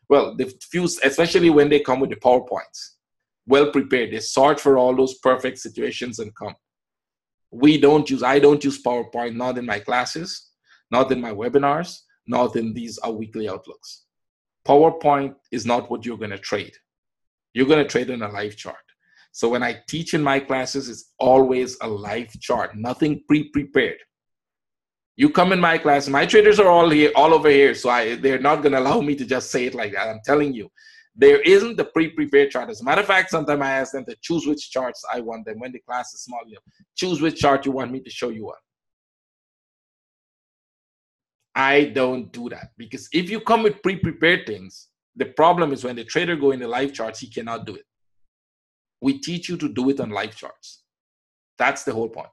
Well, the few, especially when they come with the PowerPoints, well prepared. They sort for all those perfect situations and come. I don't use PowerPoint, not in my classes, not in my webinars, not in these weekly outlooks. PowerPoint is not what you're going to trade. You're going to trade in a live chart. So when I teach in my classes, it's always a live chart, nothing pre-prepared. You come in my class, my traders are all here, all over here, so they're not going to allow me to just say it like that. I'm telling you, there isn't a pre-prepared chart. As a matter of fact, sometimes I ask them to choose which charts I want them when the class is small. Choose which chart you want me to show you on. I don't do that because if you come with pre-prepared things, the problem is when the trader go in the live charts, he cannot do it. We teach you to do it on live charts. That's the whole point.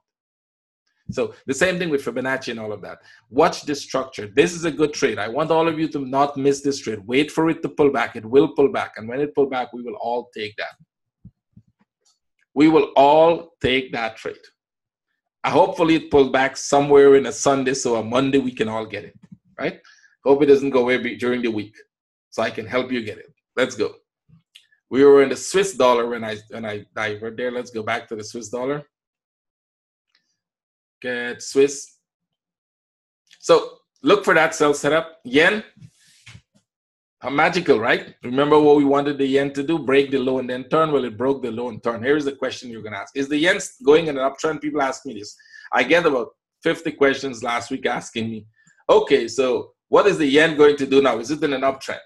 So the same thing with Fibonacci and all of that. Watch this structure. This is a good trade. I want all of you to not miss this trade. Wait for it to pull back. It will pull back. And when it pull back, we will all take that. We will all take that trade. Hopefully it pulls back somewhere in a Sunday, so a Monday we can all get it, right? Hope it doesn't go away during the week, so I can help you get it. Let's go. We were in the Swiss dollar when I diverted there. Let's go back to the Swiss dollar. Get Swiss. So look for that sell setup. Yen, magical, right? Remember what we wanted the yen to do? Break the low and then turn. Well, it broke the low and turn. Here's the question you're going to ask. Is the yen going in an uptrend? People ask me this. I get about 50 questions last week asking me, okay, so what is the yen going to do now? Is it in an uptrend?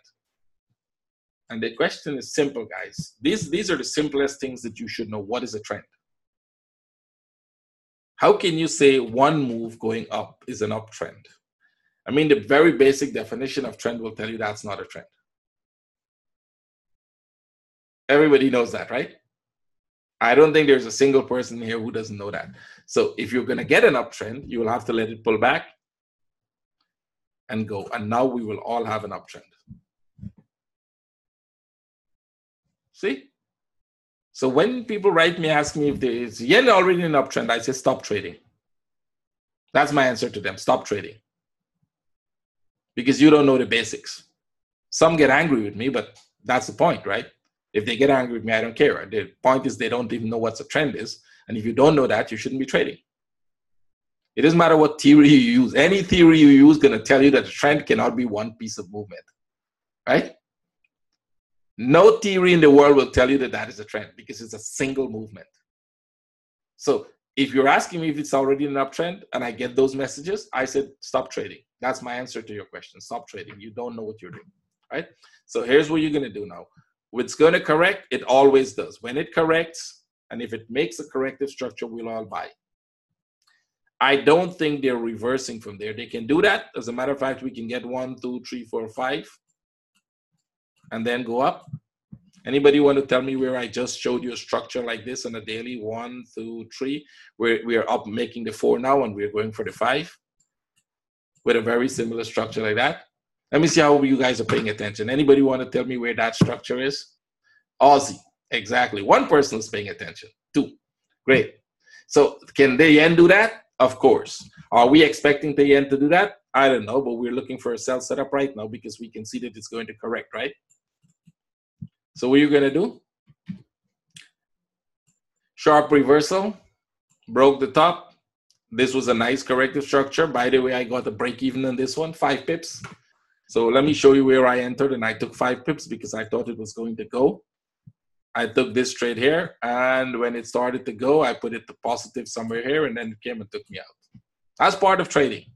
And the question is simple, guys. These are the simplest things that you should know. What is a trend? How can you say one move going up is an uptrend? I mean, the very basic definition of trend will tell you that's not a trend. Everybody knows that, right? I don't think there's a single person here who doesn't know that. So if you're going to get an uptrend, you will have to let it pull back and go. And now we will all have an uptrend. See? So when people write me, ask me if there is yen already in an uptrend, I say stop trading. That's my answer to them. Stop trading. Because you don't know the basics. Some get angry with me, but that's the point, right? If they get angry with me, I don't care. The point is they don't even know what a trend is. And if you don't know that, you shouldn't be trading. It doesn't matter what theory you use. Any theory you use is going to tell you that a trend cannot be one piece of movement, right? No theory in the world will tell you that that is a trend because it's a single movement. So if you're asking me if it's already an uptrend and I get those messages, I said, stop trading. That's my answer to your question. Stop trading. You don't know what you're doing, right? So here's what you're going to do now. It's going to correct. It always does. When it corrects, and if it makes a corrective structure, we'll all buy. I don't think they're reversing from there. They can do that. As a matter of fact, we can get 1, 2, 3, 4, 5, and then go up. Anybody want to tell me where I just showed you a structure like this on a daily? 1, 2, 3. We are up making the 4 now, and we're going for the 5 with a very similar structure like that. Let me see how you guys are paying attention. Anybody want to tell me where that structure is? Aussie, exactly. One person is paying attention. 2, great. So can the yen do that? Of course. Are we expecting the yen to do that? I don't know, but we're looking for a sell setup right now because we can see that it's going to correct, right? So what are you going to do? Sharp reversal, broke the top, This was a nice corrective structure. By the way, I got a break even on this one, 5 pips. So let me show you where I entered, and I took 5 pips because I thought it was going to go. I took this trade here, and when it started to go, I put it to positive somewhere here, and then it came and took me out. That's part of trading.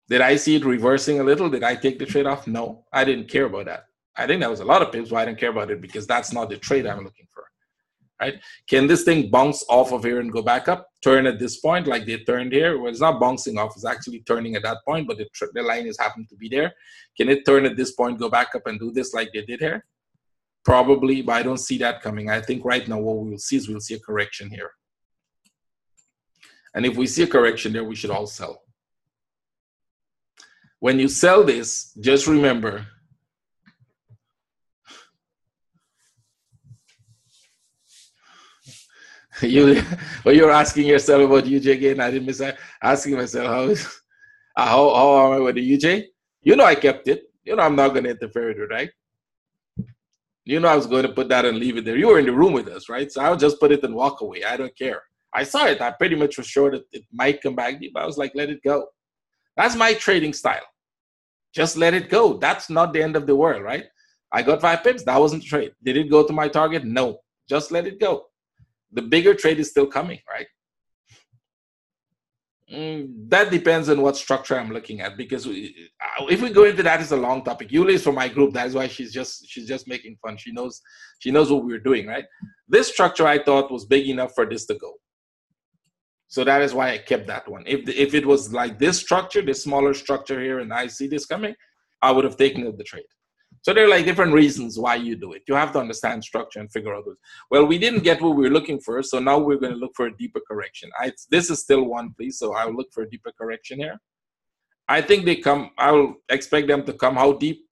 Did I see it reversing a little? Did I take the trade off? No, I didn't care about that. I think that was a lot of pips, but I didn't care about it because that's not the trade I'm looking for, right? Can this thing bounce off of here and go back up, turn at this point like they turned here? Well, it's not bouncing off, it's actually turning at that point, but the line is happened to be there. Can it turn at this point, go back up and do this like they did here? Probably, but I don't see that coming. I think right now what we will see is we'll see a correction here. And if we see a correction there, we should all sell. When you sell this, just remember, you're asking yourself about UJ again. I didn't miss that. Asking myself, how am I with the UJ? You know I kept it. You know I'm not going to interfere with it, right? You know I was going to put that and leave it there. You were in the room with us, right? So I'll just put it and walk away. I don't care. I saw it. I pretty much was sure that it might come back, but I was like, let it go. That's my trading style. Just let it go. That's not the end of the world, right? I got 5 pips. That wasn't a trade. Did it go to my target? No. Just let it go. The bigger trade is still coming, right? That depends on what structure I'm looking at, because if we go into that, it's a long topic. Yuli is from my group. That's why she's just making fun. She knows what we're doing, right? This structure I thought was big enough for this to go. So that is why I kept that one. If it was like this structure, this smaller structure here, and I see this coming, I would have taken up the trade. So there are like different reasons why you do it. You have to understand structure and figure out those. Well, we didn't get what we were looking for, so now we're going to look for a deeper correction. This is still one, please, so I'll look for a deeper correction here. I think they come. I will expect them to come. How deep?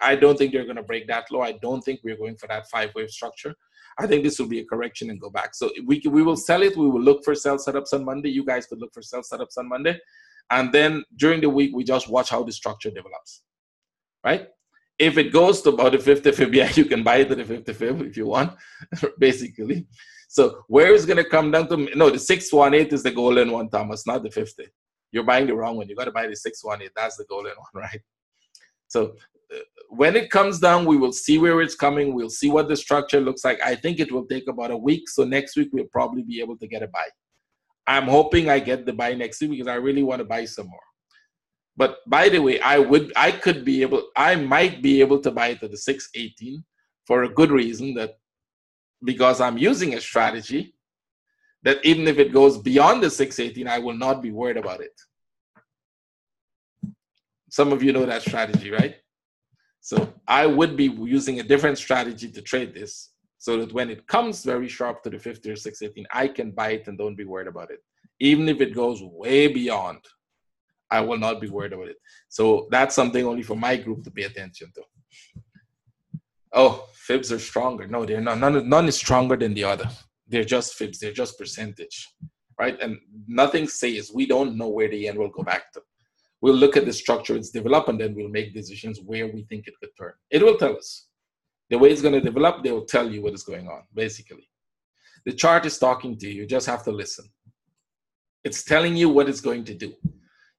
I don't think they're going to break that low. I don't think we're going for that 5-wave structure. I think this will be a correction and go back. So we will sell it. We will look for sell setups on Monday. You guys could look for sell setups on Monday. And then during the week, we just watch how the structure develops, right? If it goes to about the 50 fib, yeah, you can buy it to the 50 fib if you want, basically. So where is going to come down to? No, the 618 is the golden one, Thomas, not the 50. You're buying the wrong one. You got to buy the 618. That's the golden one, right? So when it comes down, we will see where it's coming. We'll see what the structure looks like. I think it will take about a week. So next week, we'll probably be able to get a buy. I'm hoping I get the buy next week because I really want to buy some more. But by the way, I might be able to buy it at the 618 for a good reason, that because I'm using a strategy that even if it goes beyond the 618, I will not be worried about it. Some of you know that strategy, right? So I would be using a different strategy to trade this so that when it comes very sharp to the 50 or 618, I can buy it and don't be worried about it. Even if it goes way beyond, I will not be worried about it. So that's something only for my group to pay attention to. Oh, fibs are stronger. No, they're not. None is stronger than the other. They're just fibs. They're just percentage, right? And nothing says we don't know where the yen will go back to. We'll look at the structure it's developed, and then we'll make decisions where we think it could turn. It will tell us. The way it's going to develop, they will tell you what is going on, basically. The chart is talking to you. You just have to listen. It's telling you what it's going to do.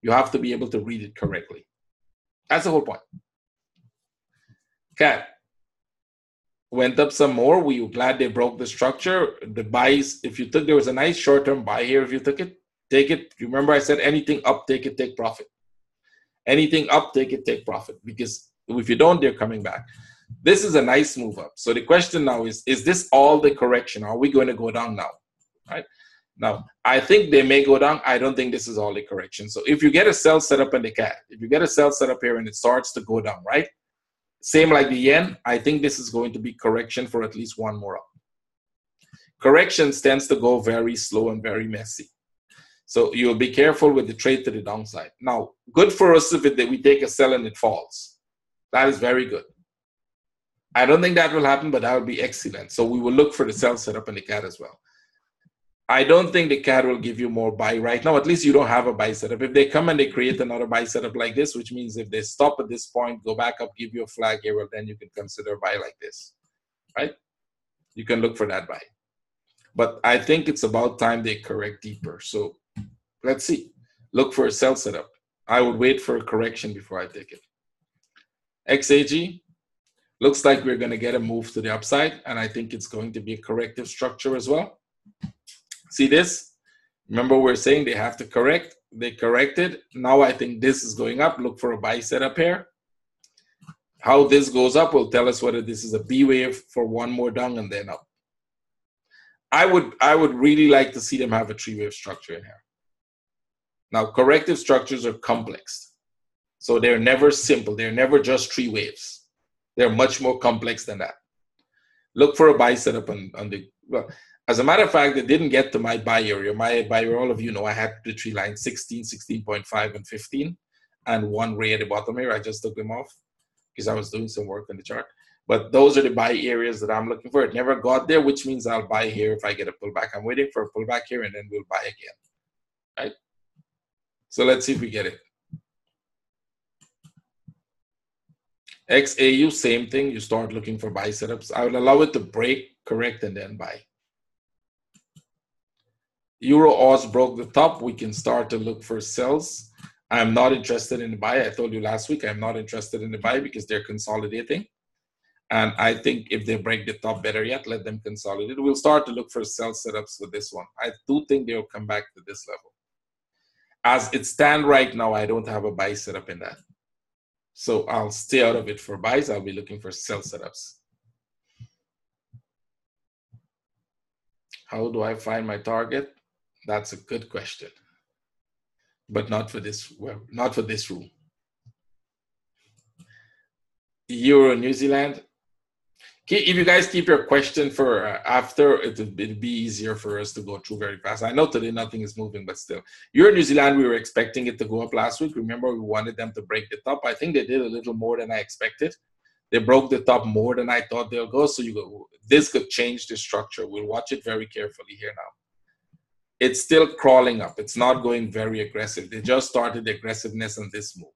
You have to be able to read it correctly. That's the whole point. CAD went up some more. We were glad they broke the structure. The buys, if you took, there was a nice short-term buy here. If you took it, take it. Remember I said anything up, take it, take profit. Anything up, take it, take profit. Because if you don't, they're coming back. This is a nice move up. So the question now is this all the correction? Are we going to go down now? Right? Now, I think they may go down. I don't think this is all the correction. So if you get a sell set up in the CAD, if you get a sell set up here and it starts to go down, right? Same like the yen, I think this is going to be correction for at least one more up. Corrections tends to go very slow and very messy. So you'll be careful with the trade to the downside. Now, good for us if we take a sell and it falls. That is very good. I don't think that will happen, but that would be excellent. So we will look for the sell setup in the CAD as well. I don't think the CAD will give you more buy right now. At least you don't have a buy setup. If they come and they create another buy setup like this, which means if they stop at this point, go back up, give you a flag here, well, then you can consider a buy like this, right? You can look for that buy. But I think it's about time they correct deeper. So let's see. Look for a sell setup. I would wait for a correction before I take it. XAG, looks like we're going to get a move to the upside, and I think it's going to be a corrective structure as well. See this? Remember, we're saying they have to correct. They corrected. Now I think this is going up. Look for a buy setup here. How this goes up will tell us whether this is a B wave for one more down and then up. I would really like to see them have a three-wave structure in here. Now, corrective structures are complex. So they're never simple. They're never just three waves. They're much more complex than that. Look for a buy setup on the, well, as a matter of fact, it didn't get to my buy area. My buy area, all of you know, I had the three lines, 16, 16.5, and 15, and one ray at the bottom here. I just took them off because I was doing some work on the chart. But those are the buy areas that I'm looking for. It never got there, which means I'll buy here if I get a pullback. I'm waiting for a pullback here, and then we'll buy again, right? So let's see if we get it. XAU, same thing. You start looking for buy setups. I would allow it to break, correct, and then buy. Euro Aus broke the top. We can start to look for sells. I'm not interested in the buy. I told you last week I'm not interested in the buy because they're consolidating. And I think if they break the top, better yet, let them consolidate. We'll start to look for sell setups for this one. I do think they'll come back to this level. As it stands right now, I don't have a buy setup in that. So I'll stay out of it for buys. I'll be looking for sell setups. How do I find my target? That's a good question. But not for this, well, not for this room. Euro New Zealand. If you guys keep your question for after, it'll be easier for us to go through very fast. I know today nothing is moving, but still. Euro New Zealand, we were expecting it to go up last week. Remember, we wanted them to break the top. I think they did a little more than I expected. They broke the top more than I thought they'll go. So this could change the structure. We'll watch it very carefully here now. It's still crawling up. It's not going very aggressive. They just started the aggressiveness on this move.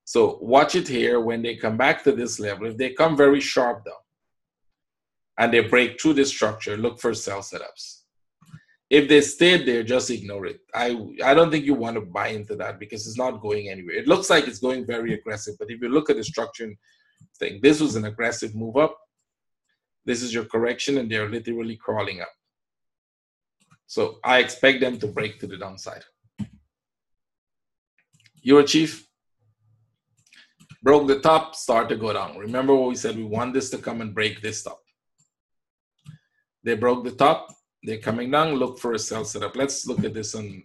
So watch it here when they come back to this level. If they come very sharp down and they break through this structure, look for sell setups. If they stayed there, just ignore it. I don't think you want to buy into that because it's not going anywhere. It looks like it's going very aggressive, but if you look at the structure thing, this was an aggressive move up. This is your correction, and they're literally crawling up. So I expect them to break to the downside. Euro Chief broke the top, start to go down. Remember what we said, we want this to come and break this top. They broke the top, they're coming down, look for a sell setup. Let's look at this on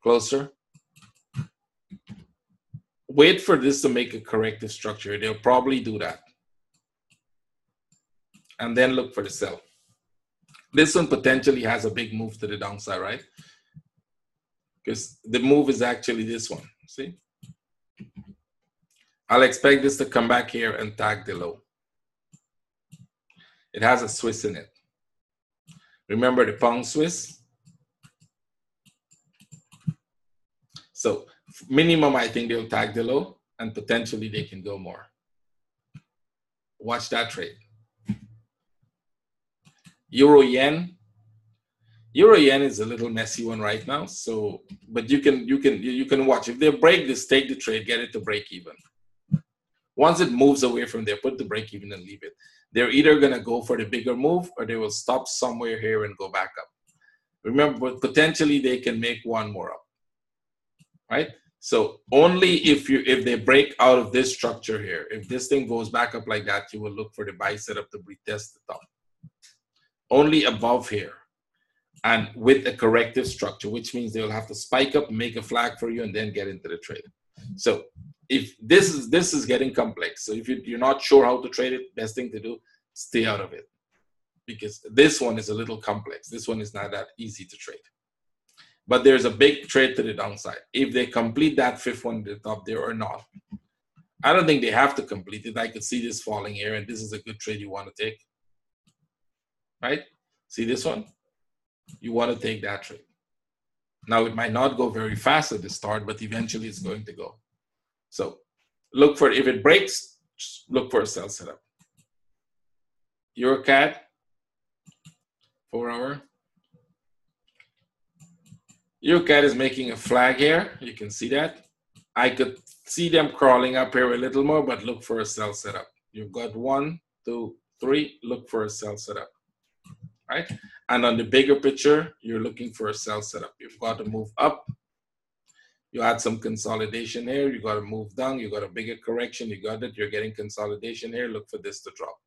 closer. Wait for this to make a corrective structure. They'll probably do that. And then look for the sell. This one potentially has a big move to the downside, right? Because the move is actually this one, see? I'll expect this to come back here and tag the low. It has a Swiss in it. Remember the pound Swiss? So minimum, I think they'll tag the low, and potentially they can go more. Watch that trade. Euro Yen. Euro Yen is a little messy one right now. So, but you can watch. If they break this, take the trade, get it to break even. Once it moves away from there, put the break even and leave it. They're either going to go for the bigger move or they will stop somewhere here and go back up. Remember, potentially they can make one more up, right? So only if they break out of this structure here, if this thing goes back up like that, you will look for the buy setup to retest the top. Only above here and with a corrective structure, which means they'll have to spike up, make a flag for you, and then get into the trade. So if this is getting complex, so if you're not sure how to trade it, best thing to do, stay out of it, because this one is a little complex. This one is not that easy to trade, but there's a big trade to the downside. If they complete that fifth one at the top there or not, I don't think they have to complete it. I could see this falling here, and this is a good trade you want to take, right? See this one? You want to take that trade. Now, it might not go very fast at the start, but eventually it's going to go. So look for, if it breaks, just look for a sell setup. EuroCAD, 4 hour. UCAD is making a flag here. You can see that. I could see them crawling up here a little more, but look for a sell setup. You've got 1, 2, 3. Look for a sell setup, right? And on the bigger picture, you're looking for a sell setup. You've got to move up. You had some consolidation here. You got to move down. You got a bigger correction. You got it. You're getting consolidation here. Look for this to drop.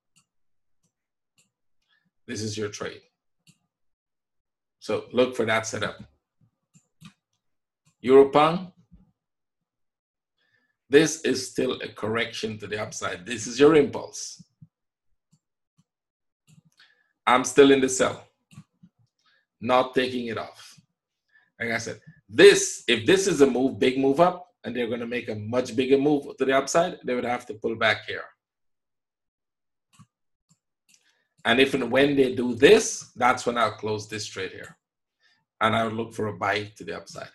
This is your trade. So look for that setup. Euro pound. This is still a correction to the upside. This is your impulse. I'm still in the sell, not taking it off. Like I said, if this is a move, big move up, and they're going to make a much bigger move to the upside, they would have to pull back here. And if and when they do this, that's when I'll close this trade here. And I'll look for a buy to the upside.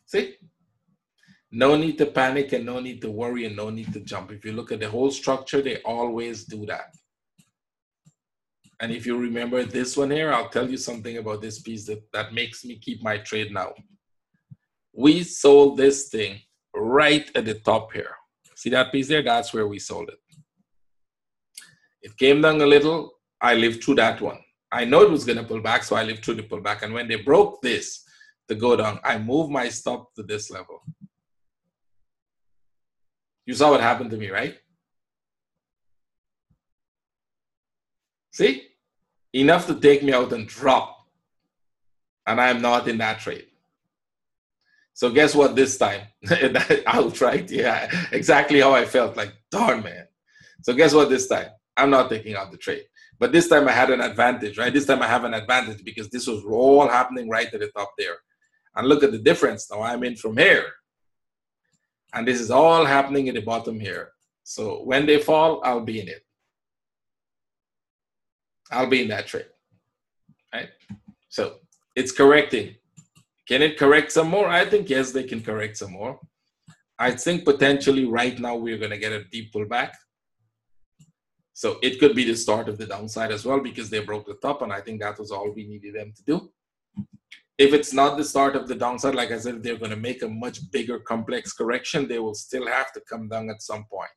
See? No need to panic and no need to worry and no need to jump. If you look at the whole structure, they always do that. And if you remember this one here, I'll tell you something about this piece that makes me keep my trade now. We sold this thing right at the top here. See that piece there? That's where we sold it. It came down a little. I lived through that one. I know it was going to pull back, so I lived through the pullback. And when they broke this to go down, I moved my stop to this level. You saw what happened to me, right? See? Enough to take me out and drop. And I'm not in that trade. So guess what this time? Out, right? Yeah, exactly how I felt. Like, darn, man. So guess what this time? I'm not taking out the trade. But this time I had an advantage, right? This time I have an advantage because this was all happening right at the top there. And look at the difference. Now I'm in from here. And this is all happening at the bottom here. So when they fall, I'll be in it. I'll be in that trade, right? So it's correcting. Can it correct some more? I think, yes, they can correct some more. I think potentially right now we're going to get a deep pullback. So it could be the start of the downside as well because they broke the top, and I think that was all we needed them to do. If it's not the start of the downside, like I said, if they're going to make a much bigger complex correction, they will still have to come down at some point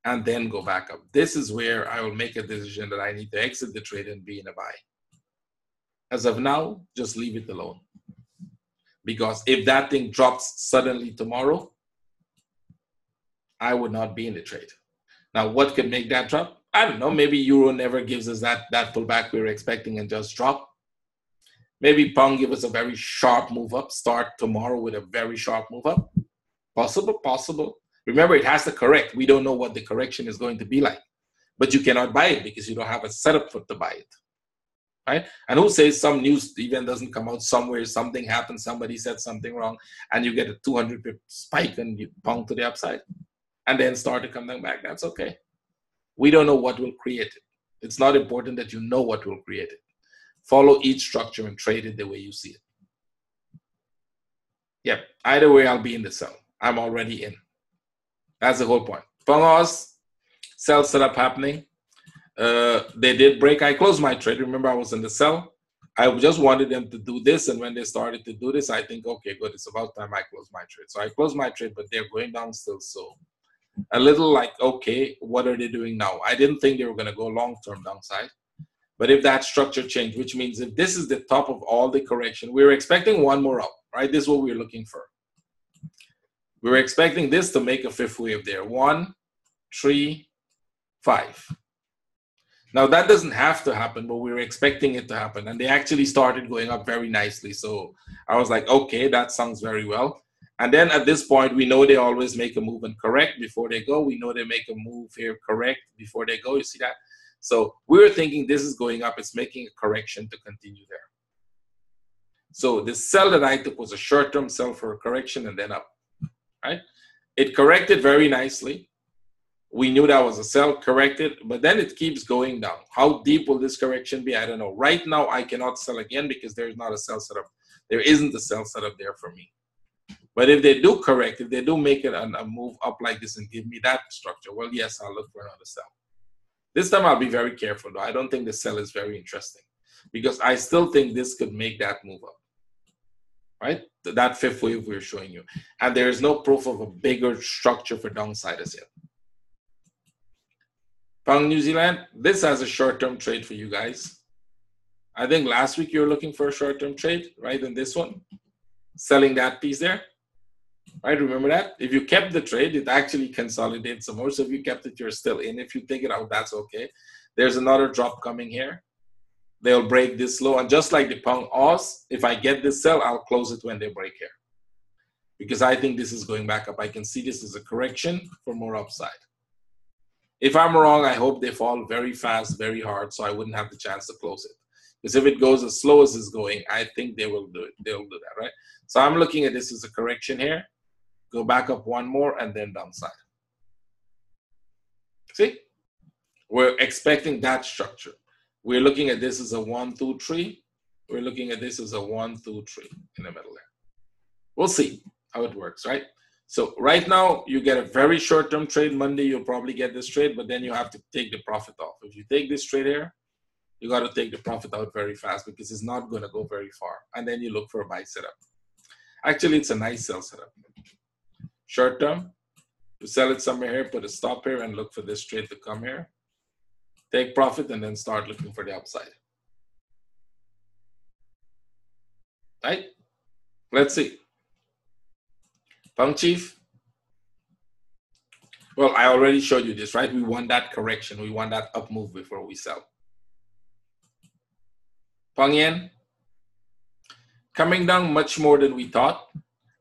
and then go back up. This is where I will make a decision that I need to exit the trade and be in a buy. As of now, just leave it alone. Because if that thing drops suddenly tomorrow, I would not be in the trade. Now, what could make that drop? I don't know. Maybe Euro never gives us that pullback we were expecting and just drop. Maybe Pound give us a very sharp move up, start tomorrow with a very sharp move up. Possible, possible. Remember, it has to correct. We don't know what the correction is going to be like. But you cannot buy it because you don't have a setup to buy it. Right? And who says some news event doesn't come out somewhere, something happens, somebody said something wrong, and you get a 200 pip spike and you Pound to the upside, and then start to come down back. That's okay. We don't know what will create it. It's not important that you know what will create it. Follow each structure and trade it the way you see it. Yep. Either way, I'll be in the sell. I'm already in. That's the whole point. Pongos, sell setup happening. They did break. I closed my trade. Remember, I was in the sell. I just wanted them to do this. And when they started to do this, I think, okay, good. It's about time I close my trade. So I closed my trade, but they're going down still. So a little like, okay, what are they doing now? I didn't think they were going to go long-term downside. But if that structure changed, which means if this is the top of all the correction, we were expecting one more up, right? This is what we were looking for. We were expecting this to make a fifth wave there. 1, 3, 5. Now, that doesn't have to happen, but we were expecting it to happen. And they actually started going up very nicely. So I was like, okay, that sounds very well. And then at this point, we know they always make a move and correct before they go. We know they make a move here, correct before they go. You see that? So we were thinking this is going up. It's making a correction to continue there. So the sell that I took was a short-term sell for a correction and then up. Right? It corrected very nicely. We knew that was a sell, corrected, but then it keeps going down. How deep will this correction be? I don't know. Right now, I cannot sell again because there's not a sell setup. There isn't a sell setup there for me. But if they do correct, if they do make it a move up like this and give me that structure, well, yes, I'll look for another sell. This time I'll be very careful though. I don't think the sell is very interesting because I still think this could make that move up, right? That fifth wave we're showing you. And there is no proof of a bigger structure for downside as yet. Pound New Zealand, this has a short-term trade for you guys. I think last week you were looking for a short-term trade, right? In this one, selling that piece there, right? Remember that? If you kept the trade, it actually consolidates some more. So if you kept it, you're still in. If you take it out, that's okay. There's another drop coming here. They'll break this low. And just like the Pound Aus, if I get this sell, I'll close it when they break here. Because I think this is going back up. I can see this as a correction for more upside. If I'm wrong, I hope they fall very fast, very hard, so I wouldn't have the chance to close it. Because if it goes as slow as it's going, I think they will do it. They'll do that, right? So I'm looking at this as a correction here. Go back up one more and then downside. See? We're expecting that structure. We're looking at this as a 1, 2, 3. We're looking at this as a 1, 2, 3 in the middle there. We'll see how it works, right? So right now, you get a very short-term trade. Monday, you'll probably get this trade, but then you have to take the profit off. If you take this trade here, you got to take the profit out very fast because it's not going to go very far. And then you look for a buy setup. Actually, it's a nice sell setup. Short-term, you sell it somewhere here, put a stop here, and look for this trade to come here. Take profit, and then start looking for the upside. Right? Let's see. Pound Chief. Well, I already showed you this, right? We want that correction. We want that up move before we sell. Pound Yen. Coming down much more than we thought.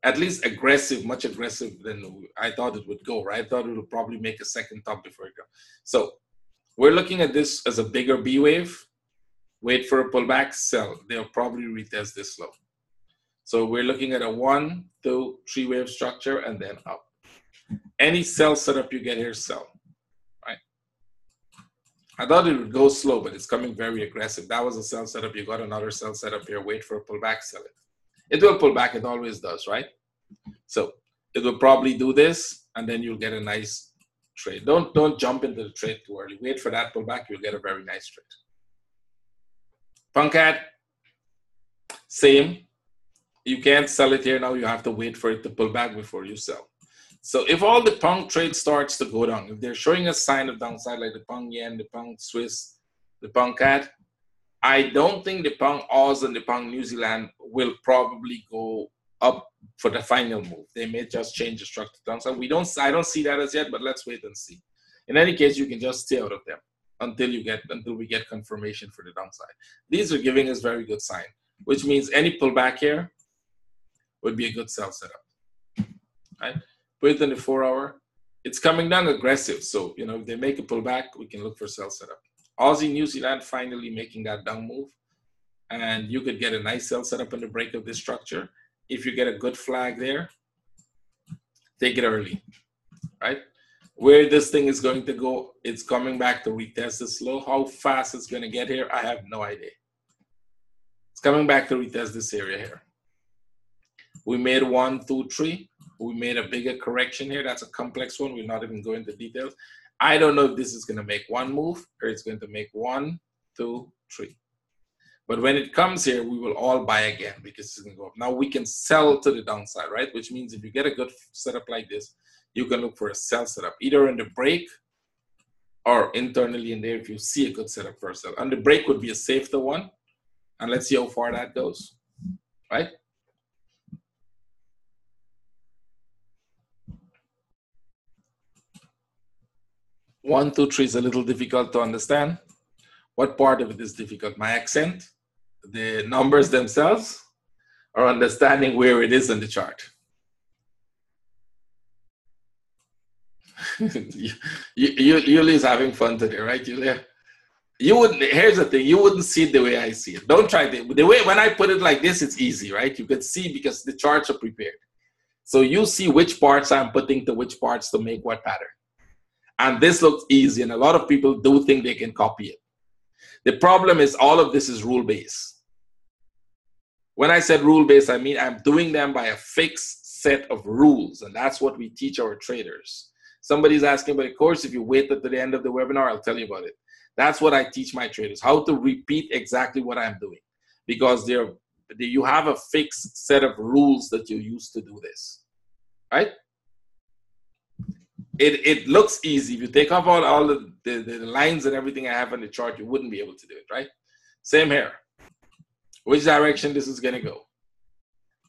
At least aggressive, much aggressive than I thought it would go, right? I thought it would probably make a second top before it goes. So we're looking at this as a bigger B wave. Wait for a pullback, sell. They'll probably retest this low. So we're looking at a 1, 2, 3 wave structure and then up. Any sell setup you get here, sell, right? I thought it would go slow, but it's coming very aggressive. That was a sell setup. You got another sell setup here. Wait for a pullback, sell it. It will pull back. It always does, right? So it will probably do this, and then you'll get a nice trade. Don't jump into the trade too early. Wait for that pullback. You'll get a very nice trade. Pound CAD, same. You can't sell it here now. You have to wait for it to pull back before you sell. So if all the pound trade starts to go down, if they're showing a sign of downside like the Pound Yen, the Pound Swiss, the Pound CAD, I don't think the Pound Aus and the Pound New Zealand will probably go up for the final move. They may just change the structure downside. I don't see that as yet, but let's wait and see. In any case, you can just stay out of them until we get confirmation for the downside. These are giving us very good sign, which means any pullback here would be a good sell setup, right? Put it in the 4-hour. It's coming down aggressive. So, if they make a pullback, we can look for sell setup. Aussie, New Zealand finally making that down move. And you could get a nice sell setup on the break of this structure. If you get a good flag there, take it early, right? Where this thing is going to go, it's coming back to retest this low. How fast it's going to get here, I have no idea. It's coming back to retest this area here. We made 1, 2, 3. We made a bigger correction here. That's a complex one. We're not even going into details. I don't know if this is going to make one move or it's going to make 1, 2, 3. But when it comes here, we will all buy again because it's going to go up. Now we can sell to the downside, right? Which means if you get a good setup like this, you can look for a sell setup, either in the break or internally in there if you see a good setup for a sell. And the break would be a safer one. And let's see how far that goes, right? One, 2, 3 is a little difficult to understand. What part of it is difficult? My accent, the numbers themselves, or understanding where it is in the chart? Yuli's having fun today, right, Yulia? Here's the thing, you wouldn't see it the way I see it. Don't try it. The way when I put it like this, it's easy, right? You could see because the charts are prepared. So you see which parts I'm putting to which parts to make what pattern. And this looks easy, and a lot of people do think they can copy it. The problem is all of this is rule-based. When I said rule-based, I mean I'm doing them by a fixed set of rules, and that's what we teach our traders. Somebody's asking about a course. If you wait at the end of the webinar, I'll tell you about it. That's what I teach my traders, how to repeat exactly what I'm doing, because you have a fixed set of rules that you use to do this, right? It looks easy. If you take off all the lines and everything I have on the chart, you wouldn't be able to do it, right? Same here. Which direction this is going to go?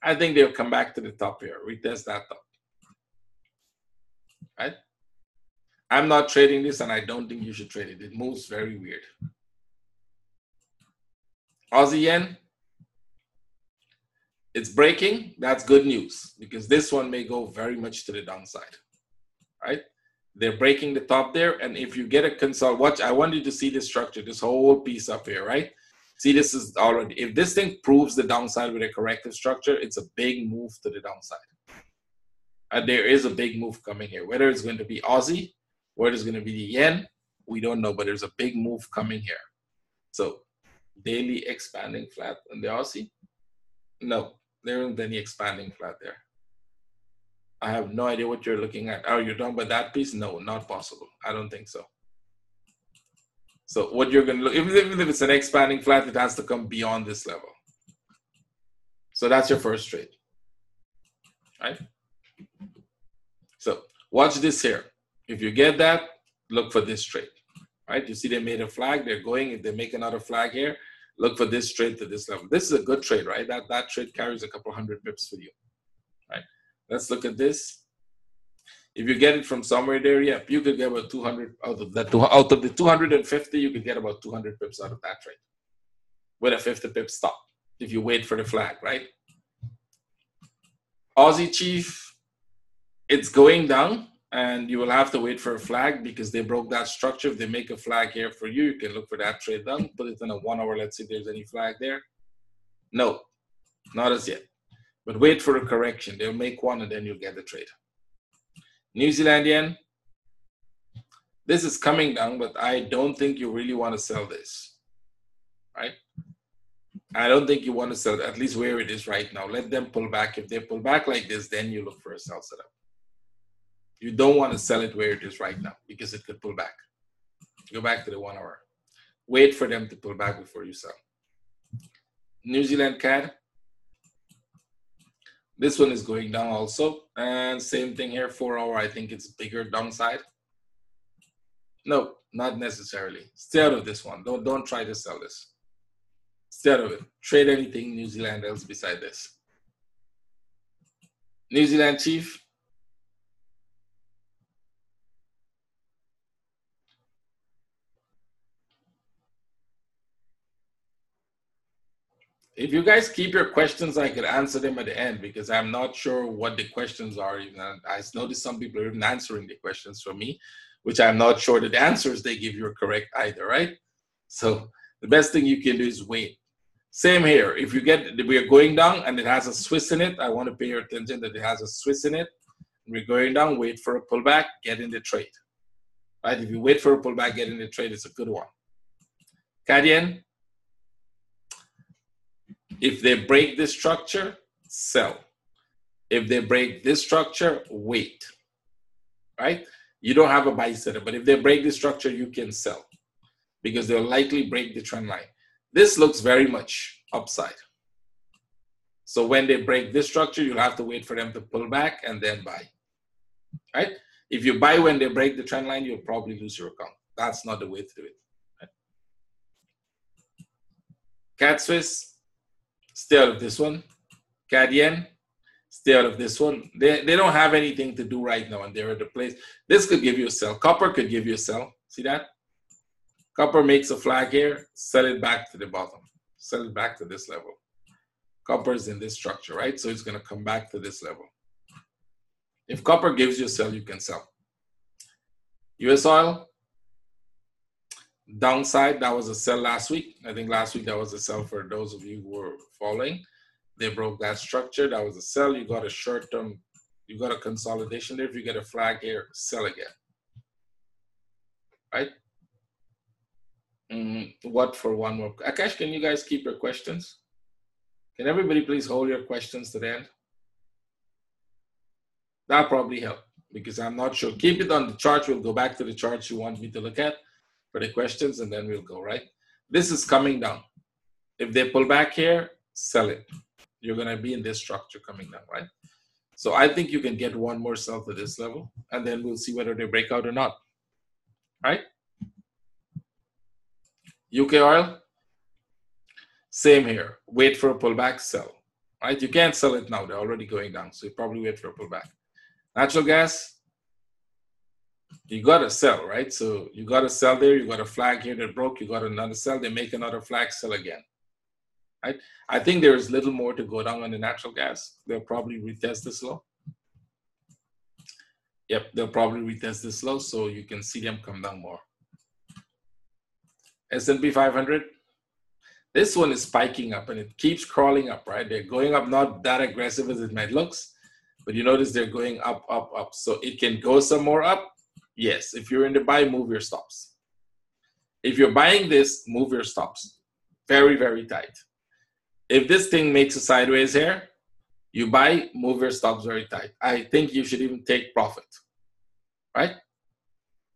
I think they'll come back to the top here, retest that top, right? I'm not trading this, and I don't think you should trade it. It moves very weird. Aussie Yen, it's breaking. That's good news, because this one may go very much to the downside, right? They're breaking the top there, and if you get a consult, watch, I want you to see this structure, this whole piece up here, right? See, this is already, if this thing proves the downside with a corrective structure, it's a big move to the downside. And there is a big move coming here, whether it's going to be Aussie, whether it's going to be the yen, we don't know, but there's a big move coming here. So daily expanding flat on the Aussie? No, there isn't any expanding flat there. I have no idea what you're looking at. Oh, you're talking about that piece? No, not possible. I don't think so. So what you're going to look, even if it's an expanding flat, it has to come beyond this level. So that's your first trade, right? So watch this here. If you get that, look for this trade, right? You see they made a flag. They're going. If they make another flag here, look for this trade to this level. This is a good trade, right? That trade carries a couple hundred pips for you, right? Let's look at this. If you get it from somewhere there, yeah, you could get about 200 out of that. Out of the 250, you could get about 200 pips out of that trade with a 50 pip stop if you wait for the flag, right? Aussie Chief, it's going down, and you will have to wait for a flag because they broke that structure. If they make a flag here for you, you can look for that trade down, put it in a 1 hour. Let's see if there's any flag there. No, not as yet. But wait for a correction. They'll make one, and then you'll get the trade. New Zealand yen. This is coming down, but I don't think you really want to sell this, right? I don't think you want to sell it, at least where it is right now. Let them pull back. If they pull back like this, then you look for a sell setup. You don't want to sell it where it is right now because it could pull back. Go back to the 1 hour. Wait for them to pull back before you sell. New Zealand CAD. This one is going down also. And same thing here, 4 hour. I think it's bigger downside. No, not necessarily. Stay out of this one. Don't try to sell this. Stay out of it. Trade anything New Zealand else beside this. New Zealand Chief. If you guys keep your questions, I could answer them at the end because I'm not sure what the questions are. Even I noticed some people are even answering the questions for me, which I'm not sure that the answers they give you are correct either, right? So the best thing you can do is wait. Same here. If you get, we are going down and it has a Swiss in it, I want to pay your attention that it has a Swiss in it. We're going down, wait for a pullback, get in the trade. Right? If you wait for a pullback, get in the trade, it's a good one. CAD yen. If they break this structure, sell. If they break this structure, wait. Right? You don't have a buy setup, but if they break the structure, you can sell because they'll likely break the trend line. This looks very much upside. So when they break this structure, you'll have to wait for them to pull back and then buy. Right? If you buy when they break the trend line, you'll probably lose your account. That's not the way to do it. Right? CAD Swiss. Stay out of this one. CAD yen, stay out of this one. They don't have anything to do right now, and they're at the place. This could give you a sell. Copper could give you a sell. See that? Copper makes a flag here. Sell it back to the bottom. Sell it back to this level. Copper is in this structure, right? So it's going to come back to this level. If copper gives you a sell, you can sell. US oil. Downside, that was a sell last week. I think last week that was a sell for those of you who were following. They broke that structure. That was a sell. You got a short term, you got a consolidation there. If you get a flag here, sell again. Right? What for one more? Akash, can you guys keep your questions? Can everybody please hold your questions to the end? That'll probably help because I'm not sure. Keep it on the chart. We'll go back to the charts you want me to look at for the questions, and then we'll go, right? This is coming down. If they pull back here, sell it. You're going to be in this structure coming down, right? So I think you can get one more sell to this level, and then we'll see whether they break out or not, right? UK oil, same here. Wait for a pullback, sell, right? You can't sell it now. They're already going down, so you probably wait for a pullback. Natural gas, you got to sell, right? So you got to sell there. You got a flag here that broke. You got another sell. They make another flag, sell again, right? I think there is little more to go down on the natural gas. They'll probably retest this low. Yep, they'll probably retest this low, so you can see them come down more. S&P 500. This one is spiking up, and it keeps crawling up, right? They're going up, not that aggressive as it might look, but you notice they're going up, up, up. So it can go some more up. Yes, if you're in the buy, move your stops. If you're buying this, move your stops. Very, very tight. If this thing makes a sideways here, you buy, move your stops very tight. I think you should even take profit, right?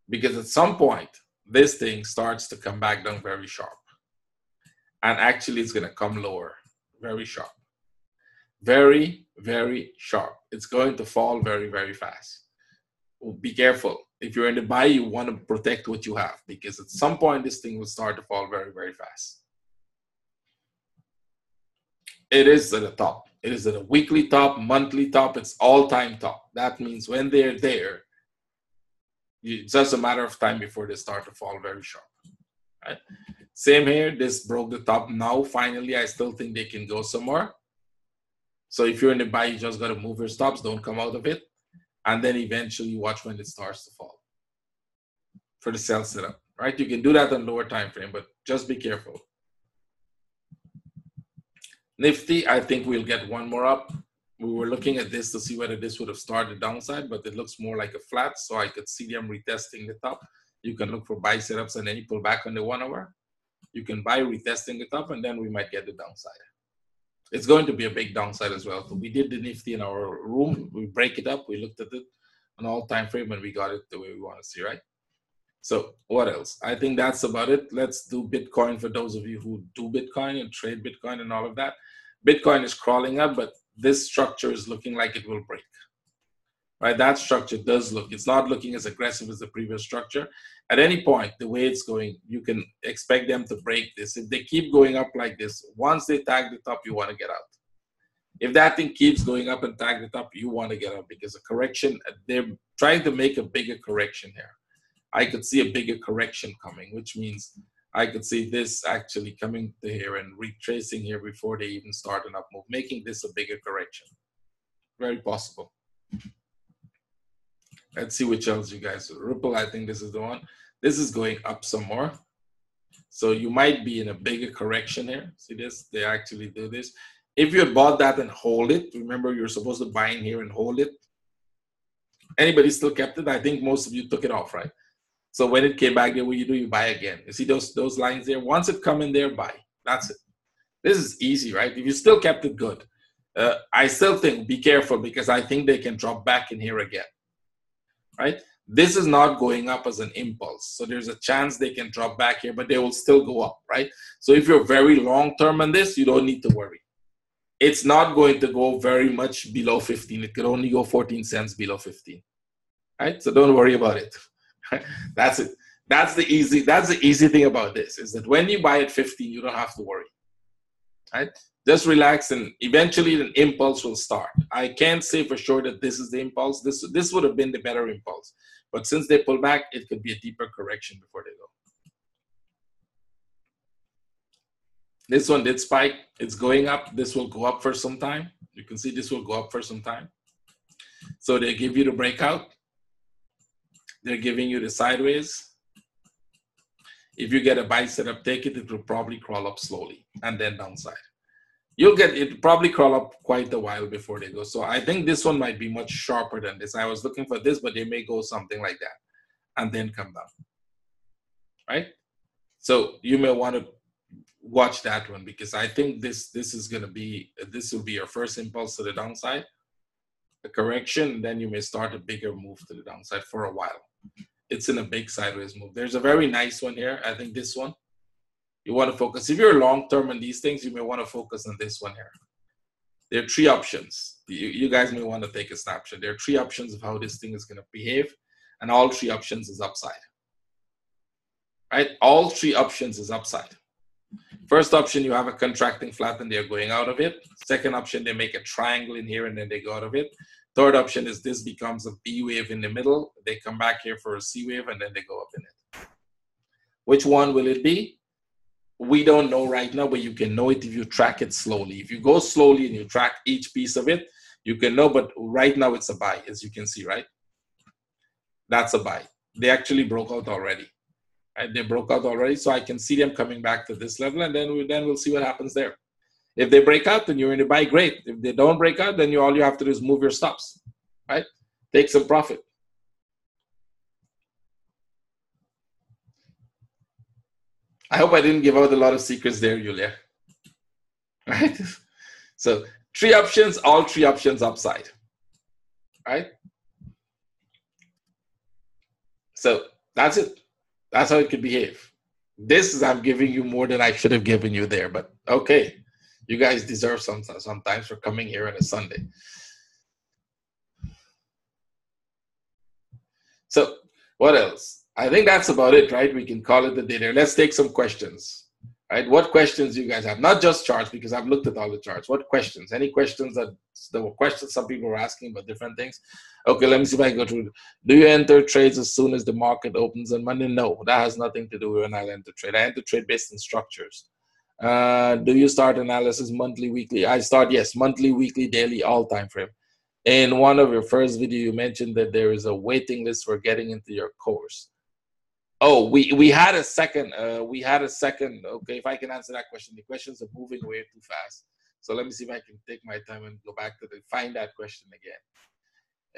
Because at some point, this thing starts to come back down very sharp. And actually, it's going to come lower, very sharp. Very, very sharp. It's going to fall very, very fast. Be careful. If you're in the buy, you want to protect what you have, because at some point, this thing will start to fall very, very fast. It is at the top. It is at a weekly top, monthly top. It's all-time top. That means when they're there, it's just a matter of time before they start to fall very sharp. Right? Same here. This broke the top now. Finally, I still think they can go somewhere. So if you're in the buy, you just got to move your stops. Don't come out of it. And then eventually watch when it starts to fall for the sell setup. Right? You can do that on lower time frame, but just be careful. Nifty, I think we'll get one more up. We were looking at this to see whether this would have started downside, but it looks more like a flat, so I could see them retesting the top. You can look for buy setups and then you pull back on the 1 hour. You can buy retesting the top, and then we might get the downside. It's going to be a big downside as well. So we did the Nifty in our room. We break it up. We looked at it on all time frame, and we got it the way we want to see, right? So what else? I think that's about it. Let's do Bitcoin for those of you who do Bitcoin and trade Bitcoin and all of that. Bitcoin is crawling up, but this structure is looking like it will break. Right? That structure does look, it's not looking as aggressive as the previous structure. At any point, the way it's going, you can expect them to break this. If they keep going up like this, once they tag the top, you want to get out. If that thing keeps going up and tag the top, you want to get out, because a correction, they're trying to make a bigger correction here. I could see a bigger correction coming, which means I could see this actually coming to here and retracing here before they even start an up move, making this a bigger correction. Very possible. Let's see which else you guys. Ripple, I think this is the one. This is going up some more. So you might be in a bigger correction here. See this? They actually do this. If you had bought that and hold it, remember you're supposed to buy in here and hold it. Anybody still kept it? I think most of you took it off, right? So when it came back there, what you do, you buy again. You see those lines there? Once it come in there, buy. That's it. This is easy, right? If you still kept it, good. I still think be careful, because I think they can drop back in here again. Right? This is not going up as an impulse. So there's a chance they can drop back here, but they will still go up, right? So if you're very long term on this, you don't need to worry. It's not going to go very much below 15. It could only go 14 cents below 15. Right? So don't worry about it. That's it. That's the easy thing about this, is that when you buy at 15, you don't have to worry. Right? Just relax, and eventually an impulse will start. I can't say for sure that this is the impulse. This would have been the better impulse. But since they pull back, it could be a deeper correction before they go. This one did spike. It's going up. This will go up for some time. You can see this will go up for some time. So they give you the breakout. They're giving you the sideways. If you get a buy setup, take it. It will probably crawl up slowly and then downside. You'll get it probably crawl up quite a while before they go. So I think this one might be much sharper than this. I was looking for this, but they may go something like that and then come down. Right? So you may want to watch that one, because I think this will be your first impulse to the downside. a correction, then you may start a bigger move to the downside for a while. It's in a big sideways move. There's a very nice one here. I think this one. You want to focus. If you're long-term on these things, you may want to focus on this one here. There are three options. You guys may want to take a snapshot. There are three options of how this thing is going to behave, and all three options is upside. Right? All three options is upside. First option, you have a contracting flat and they're going out of it. Second option, they make a triangle in here and then they go out of it. Third option is this becomes a B wave in the middle. They come back here for a C wave and then they go up in it. Which one will it be? We don't know right now, but you can know it if you track it slowly. If you go slowly and you track each piece of it, you can know, but right now it's a buy, as you can see, right? That's a buy. They actually broke out already. Right? They broke out already, so I can see them coming back to this level, and then we'll see what happens there. If they break out, then you're in the buy, great. If they don't break out, then all you have to do is move your stops, right? Take some profit. I hope I didn't give out a lot of secrets there, Julia. Right? So three options, all three options upside, right? So that's it. That's how it could behave. This is, I'm giving you more than I should have given you there, but okay. You guys deserve sometimes for coming here on a Sunday. So what else? I think that's about it, right? We can call it a day there. Let's take some questions, right? What questions do you guys have? Not just charts, because I've looked at all the charts. What questions? Any questions there were questions some people were asking about different things? Okay, let me see if I can go through. Do you enter trades as soon as the market opens on Monday? No, that has nothing to do with when I enter trade. I enter trade based on structures. Do you start analysis monthly, weekly? I start, yes, monthly, weekly, daily, all time frame. In one of your first video, you mentioned that there is a waiting list for getting into your course. Oh, we had a second. Okay, if I can answer that question. The questions are moving way too fast. So let me see if I can take my time and go back to find that question again.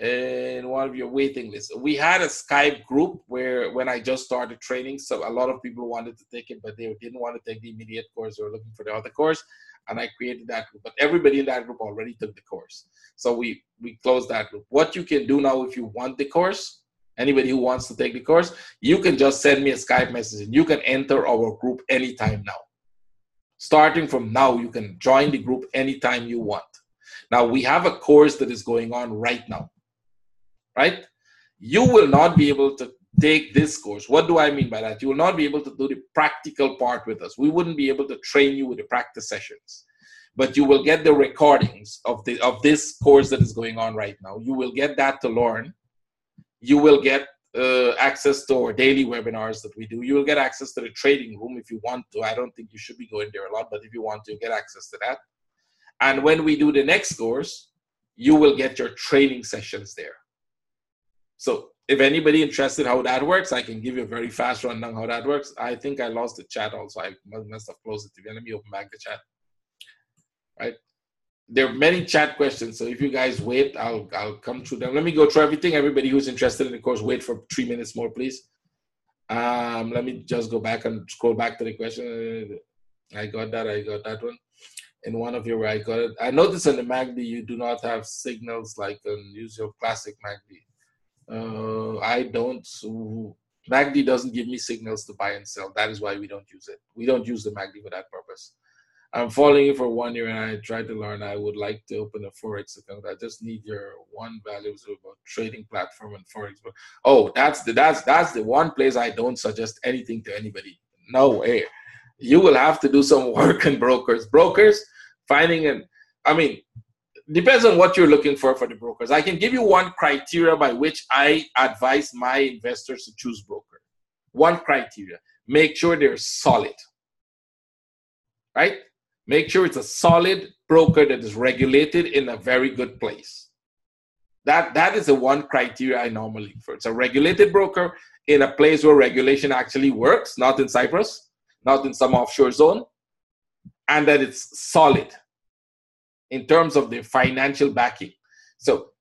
In one of your waiting lists, we had a Skype group where when I just started training, so a lot of people wanted to take it, but they didn't want to take the immediate course. They were looking for the other course, and I created that group. But everybody in that group already took the course, so we closed that group. What you can do now, if you want the course, anybody who wants to take the course, you can just send me a Skype message, and you can enter our group anytime now. Starting from now, you can join the group anytime you want. Now we have a course that is going on right now. Right? You will not be able to take this course. What do I mean by that? You will not be able to do the practical part with us. We wouldn't be able to train you with the practice sessions, but you will get the recordings of this course that is going on right now. You will get that to learn. You will get access to our daily webinars that we do. You will get access to the trading room if you want to. I don't think you should be going there a lot, but if you want to, get access to that. And when we do the next course, you will get your training sessions there. So if anybody interested how that works, I can give you a very fast rundown how that works. I think I lost the chat also. I must have closed it again. Let me open back the chat. Right? There are many chat questions. So if you guys wait, I'll come through them. Let me go through everything. Everybody who's interested in the course, wait for 3 minutes more, please. Let me just go back and scroll back to the question. I got that one. In one of your, I got it. I noticed on the MACD, you do not have signals like use your classic MACD. I don't. MACD doesn't give me signals to buy and sell. That is why we don't use it. We don't use the MACD for that purpose. I'm following you for 1 year and I tried to learn. I would like to open a Forex account. I just need your one values about trading platform and Forex. Oh, that's the one place I don't suggest anything to anybody. No way. You will have to do some work in brokers. Brokers finding an. I mean. Depends on what you're looking for the brokers. I can give you one criteria by which I advise my investors to choose broker. One criteria. Make sure they're solid. Right? Make sure it's a solid broker that is regulated in a very good place. That is the one criteria I normally look for. It's a regulated broker in a place where regulation actually works, not in Cyprus, not in some offshore zone, and that it's solid in terms of the financial backing. So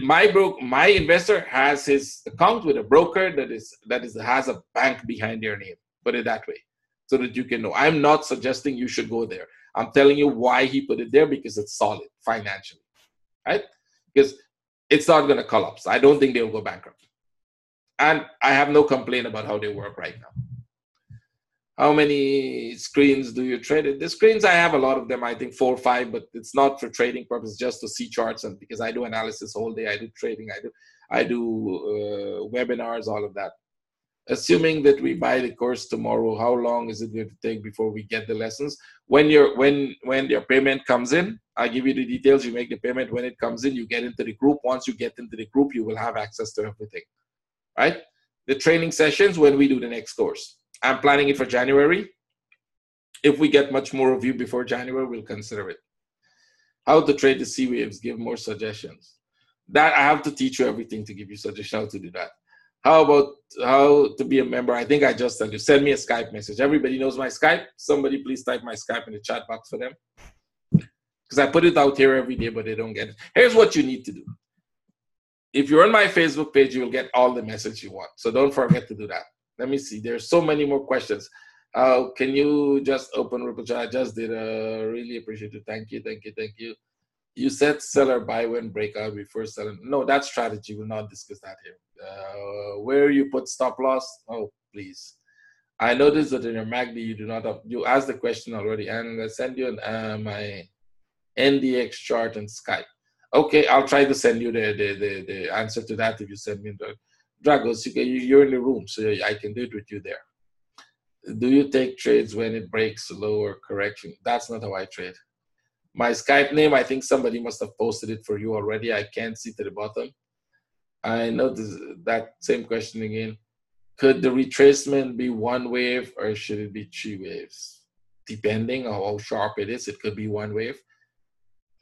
my investor has his account with a broker that has a bank behind their name. Put it that way, so that you can know. I'm not suggesting you should go there. I'm telling you why he put it there, because it's solid financially, right? because it's not going to collapse. I don't think they'll go bankrupt. And I have no complaint about how they work right now. How many screens do you trade? The screens, I have a lot of them, I think 4 or 5, but it's not for trading purposes, just to see charts. And because I do analysis all day, I do trading, I do webinars, all of that. Assuming that we buy the course tomorrow, how long is it going to take before we get the lessons? When your payment comes in, I give you the details, you make the payment. When it comes in, you get into the group. Once you get into the group, you will have access to everything, right? The training sessions, when we do the next course. I'm planning it for January. If we get much more of you before January, we'll consider it. How to trade the C waves, give more suggestions. That I have to teach you everything to give you suggestions how to do that. How about how to be a member? I think I just told you. Send me a Skype message. Everybody knows my Skype. Somebody please type my Skype in the chat box for them. Because I put it out here every day, but they don't get it. Here's what you need to do. If you're on my Facebook page, you will get all the message you want. So don't forget to do that. Let me see. There's so many more questions. Can you just open Ripple Chat? I just did. Really appreciate it. Thank you. Thank you. Thank you. You said seller buy when breakout before selling. No, that strategy. We'll not discuss that here. Where you put stop loss? Oh, please. I noticed that in your MACD you do not have. You asked the question already, and I send you my NDX chart and Skype. Okay, I'll try to send you the answer to that if you send me the Dragos. You're in the room, so I can do it with you there. Do you take trades when it breaks lower correction? That's not how I trade. My Skype name, I think somebody must have posted it for you already. I can't see to the bottom. I know that same question again. Could the retracement be one wave or should it be 3 waves? Depending on how sharp it is, it could be one wave.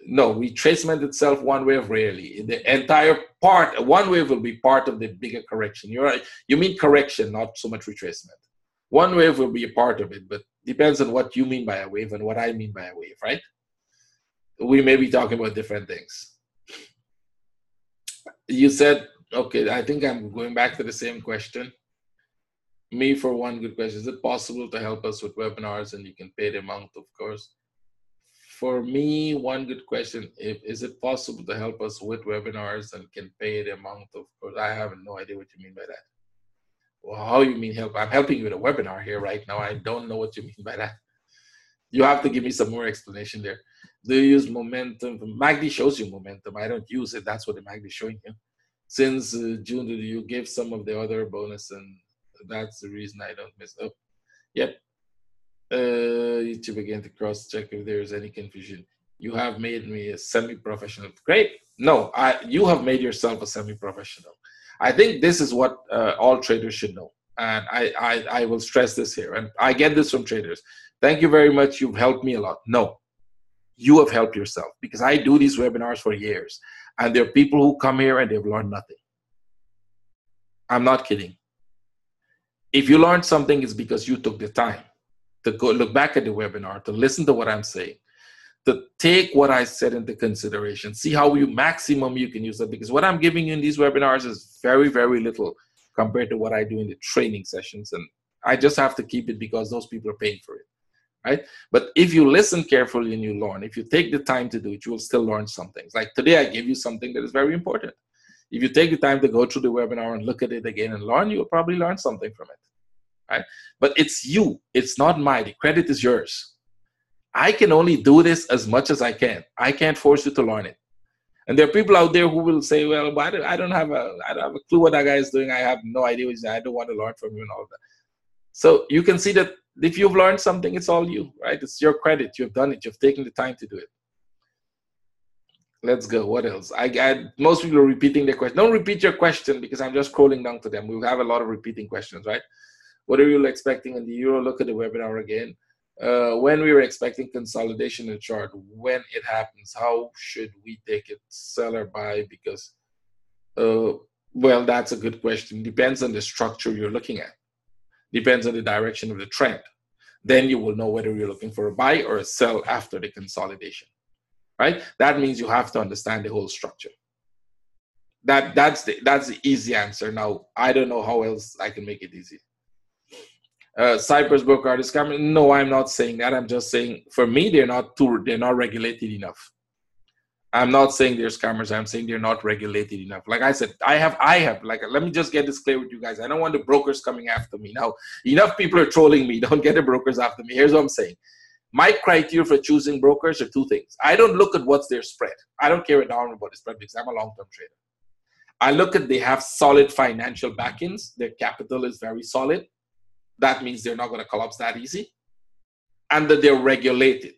No, retracement itself, one wave rarely. The entire part, one wave will be part of the bigger correction. You're right. You mean correction, not so much retracement. One wave will be a part of it, but depends on what you mean by a wave and what I mean by a wave, right? We may be talking about different things. You said, okay, I think I'm going back to the same question. Me for one, good question. Is it possible to help us with webinars and you can pay the amount, of course? For me, one good question, is it possible to help us with webinars and can pay the amount, of course? I have no idea what you mean by that. Well, how you mean help? I'm helping you with a webinar here right now. I don't know what you mean by that. You have to give me some more explanation there. Do you use momentum? MACD shows you momentum. I don't use it. That's what the MACD is showing you. Since June, do you give some of the other bonus? And that's the reason I don't miss up. Yep. YouTube again to cross-check if there is any confusion. You have made me a semi-professional. Great. No, you have made yourself a semi-professional. I think this is what all traders should know. And I will stress this here. And I get this from traders. Thank you very much. You've helped me a lot. No, you have helped yourself because I do these webinars for years. And there are people who come here and they've learned nothing. I'm not kidding. If you learned something, it's because you took the time to go look back at the webinar, to listen to what I'm saying, to take what I said into consideration, see how maximum you can use it. Because what I'm giving you in these webinars is very, very little compared to what I do in the training sessions. And I just have to keep it because those people are paying for it, right? But if you listen carefully and you learn, if you take the time to do it, you will still learn some things. Like today, I gave you something that is very important. If you take the time to go through the webinar and look at it again and learn, you'll probably learn something from it, right? But it's you. It's not mine. The credit is yours. I can only do this as much as I can. I can't force you to learn it. And there are people out there who will say, well, I don't have a clue what that guy is doing. I have no idea what he's doing. I don't want to learn from you and all that. So you can see that if you've learned something, it's all you, right? It's your credit. You've done it. You've taken the time to do it. Let's go. What else? Most people are repeating their question. Don't repeat your question because I'm just scrolling down to them. We'll have a lot of repeating questions, right? What are you expecting in the euro? Look at the webinar again. When we were expecting consolidation in the chart, when it happens, how should we take it? Sell or buy? Because, well, that's a good question. Depends on the structure you're looking at. Depends on the direction of the trend. Then you will know whether you're looking for a buy or a sell after the consolidation. Right? That means you have to understand the whole structure. That's the easy answer. Now, I don't know how else I can make it easy. Cyprus broker is coming. No, I'm not saying that. I'm just saying for me, they're not regulated enough. I'm not saying they're scammers. I'm saying they're not regulated enough. Like I said, I have, like, let me just get this clear with you guys. I don't want the brokers coming after me. Now, enough people are trolling me. Don't get the brokers after me. Here's what I'm saying. My criteria for choosing brokers are two things. I don't look at what's their spread. I don't care at all about the spread because I'm a long-term trader. I look at they have solid financial backings. Their capital is very solid. That means they're not going to collapse that easy. And that they're regulated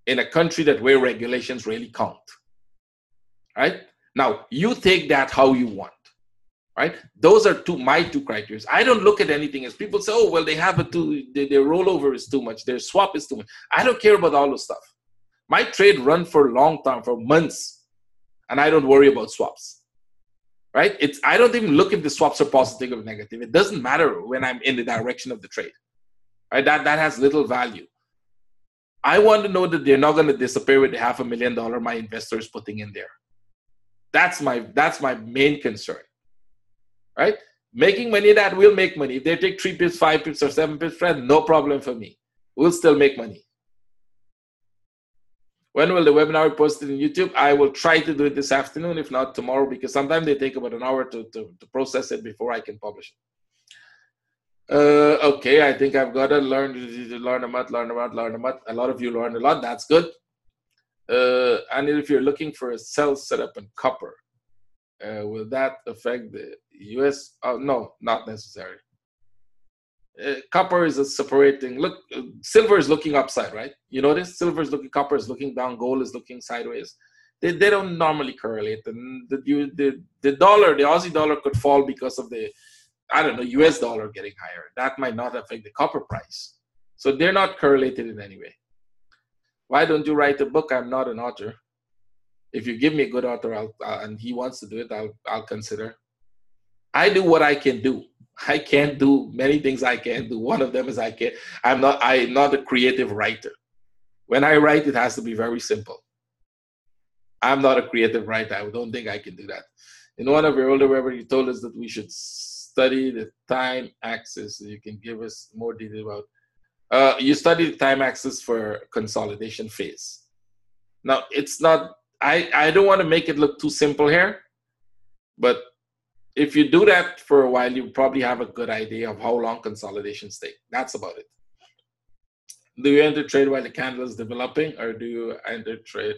in a country that where regulations really count. Right? Now, you take that how you want. Right? Those are my two criteria. I don't look at anything as people say, oh, well, they have their rollover is too much. Their swap is too much. I don't care about all those stuff. My trade run for a long time, for months, and I don't worry about swaps. Right? I don't even look if the swaps are positive or negative. It doesn't matter when I'm in the direction of the trade. Right? That has little value. I want to know that they're not going to disappear with the $500,000 my investor is putting in there. That's my main concern. Right? Making money, that will make money. If they take 3 pips, 5 pips, or 7 pips, friend, no problem for me. We'll still make money. When will the webinar be posted on YouTube? I will try to do it this afternoon, if not tomorrow, because sometimes they take about an hour to process it before I can publish it. Okay, I think I've got to learn a lot. A lot of you learned a lot. That's good. And if you're looking for a sell setup in copper, will that affect the US? Oh, no, not necessary. Copper is a separating. Look, silver is looking upside, right? You notice silver is looking, copper is looking down, gold is looking sideways. They don't normally correlate. The dollar, the Aussie dollar could fall because of the, I don't know, US dollar getting higher. That might not affect the copper price. So they're not correlated in any way. Why don't you write a book? I'm not an author. If you give me a good author, and he wants to do it, I'll consider. I do what I can do. I can't do many things I can do. One of them is I'm not a creative writer. When I write, it has to be very simple. I'm not a creative writer. I don't think I can do that. In one of your older webinars, you told us that we should study the time axis. So you can give us more detail about. You study the time axis for consolidation phase. Now, it's not. I don't want to make it look too simple here, but if you do that for a while, you probably have a good idea of how long consolidations take. That's about it. Do you enter trade while the candle is developing, or do you enter trade,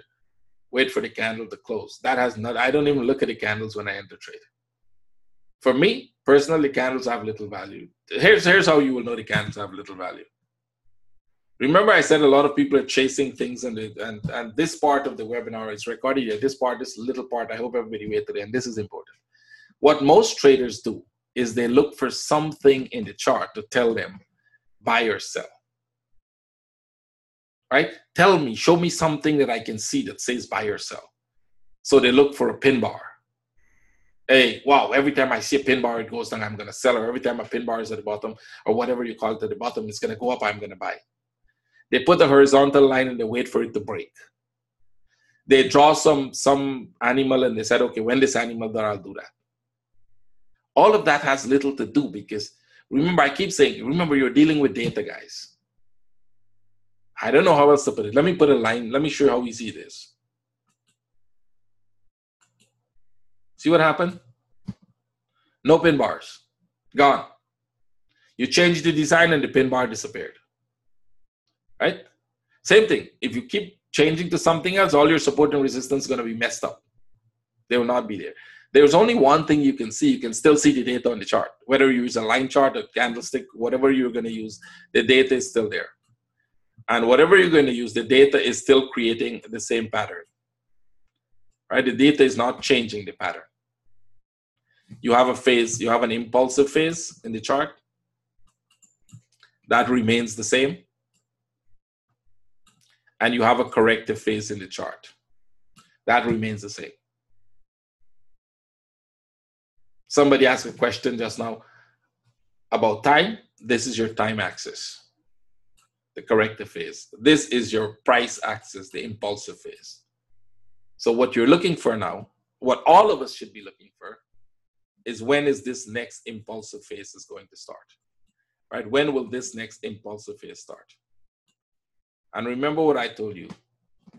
wait for the candle to close? That has not. I don't even look at the candles when I enter trade. For me, personally, candles have little value. Here's how you will know the candles have little value. Remember, I said a lot of people are chasing things, and this part of the webinar is recorded here. This little part, I hope everybody waited, and this is important. What most traders do is they look for something in the chart to tell them buy or sell. Right? Tell me, show me something that I can see that says buy or sell. So they look for a pin bar. Hey, wow, every time I see a pin bar, it goes down, I'm going to sell. Or every time a pin bar is at the bottom, or whatever you call it at the bottom, it's going to go up, I'm going to buy. They put a horizontal line and they wait for it to break. They draw some animal and they said, okay, when this animal does, I'll do that. All of that has little to do because, remember, I keep saying, remember, you're dealing with data, guys. I don't know how else to put it. Let me put a line. Let me show you how easy it is. See what happened? No pin bars. Gone. You changed the design and the pin bar disappeared. Right? Same thing. If you keep changing to something else, all your support and resistance is going to be messed up. They will not be there. There's only one thing you can see. You can still see the data on the chart. Whether you use a line chart, a candlestick, whatever you're going to use, the data is still there. And whatever you're going to use, the data is still creating the same pattern. Right? The data is not changing the pattern. You have a phase, you have an impulsive phase in the chart. That remains the same. And you have a corrective phase in the chart. That remains the same. Somebody asked a question just now about time. This is your time axis, the corrective phase. This is your price axis, the impulsive phase. So what you're looking for now, what all of us should be looking for, is when is this next impulsive phase is going to start, right? When will this next impulsive phase start? And remember what I told you.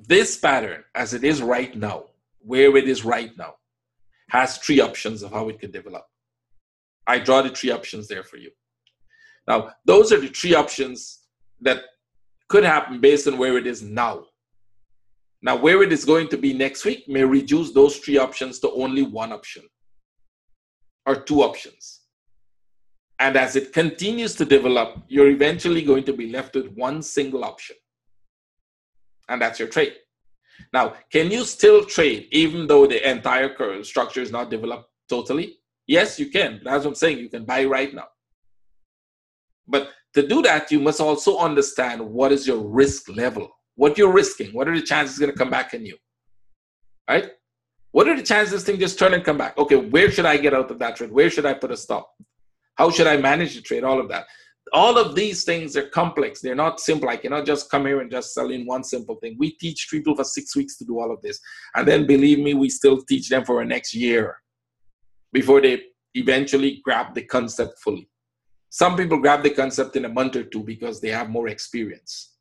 This pattern, as it is right now, where it is right now, has three options of how it could develop. I draw the three options there for you. Now, those are the three options that could happen based on where it is now. Now, where it is going to be next week may reduce those three options to only one option or two options. And as it continues to develop, you're eventually going to be left with one single option. And that's your trade. Now, can you still trade even though the entire structure is not developed totally? Yes, you can. That's what I'm saying. You can buy right now. But to do that, you must also understand what is your risk level, what you're risking. What are the chances it's going to come back on you? Right? What are the chances this thing just turn and come back? Okay, where should I get out of that trade? Where should I put a stop? How should I manage the trade? All of that. All of these things are complex. They're not simple. I cannot just come here and just sell in one simple thing. We teach people for 6 weeks to do all of this. And then believe me, we still teach them for the next year before they eventually grab the concept fully. Some people grab the concept in a month or two because they have more experience.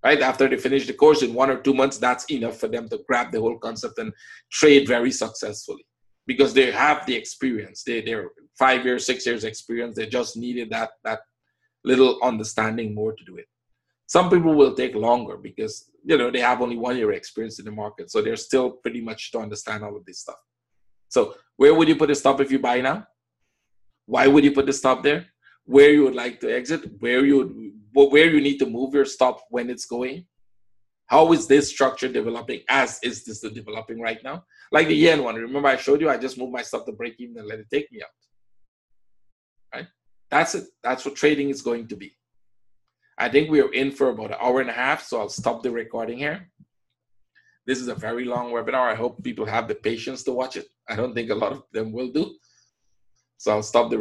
Right? After they finish the course in 1 or 2 months, that's enough for them to grab the whole concept and trade very successfully because they have the experience. They're 5 years, 6 years experience. They just needed that little understanding more to do it. Some people will take longer because, you know, they have only 1 year experience in the market. So they're still pretty much to understand all of this stuff. So where would you put a stop if you buy now? Why would you put the stop there? Where you would like to exit, where you need to move your stop when it's going. How is this structure developing as is this developing right now? Like the yen one. Remember I showed you I just moved my stop to break even and let it take me out. Right? That's it. That's what trading is going to be. I think we are in for about an hour and a half, so I'll stop the recording here. This is a very long webinar. I hope people have the patience to watch it. I don't think a lot of them will do. So I'll stop the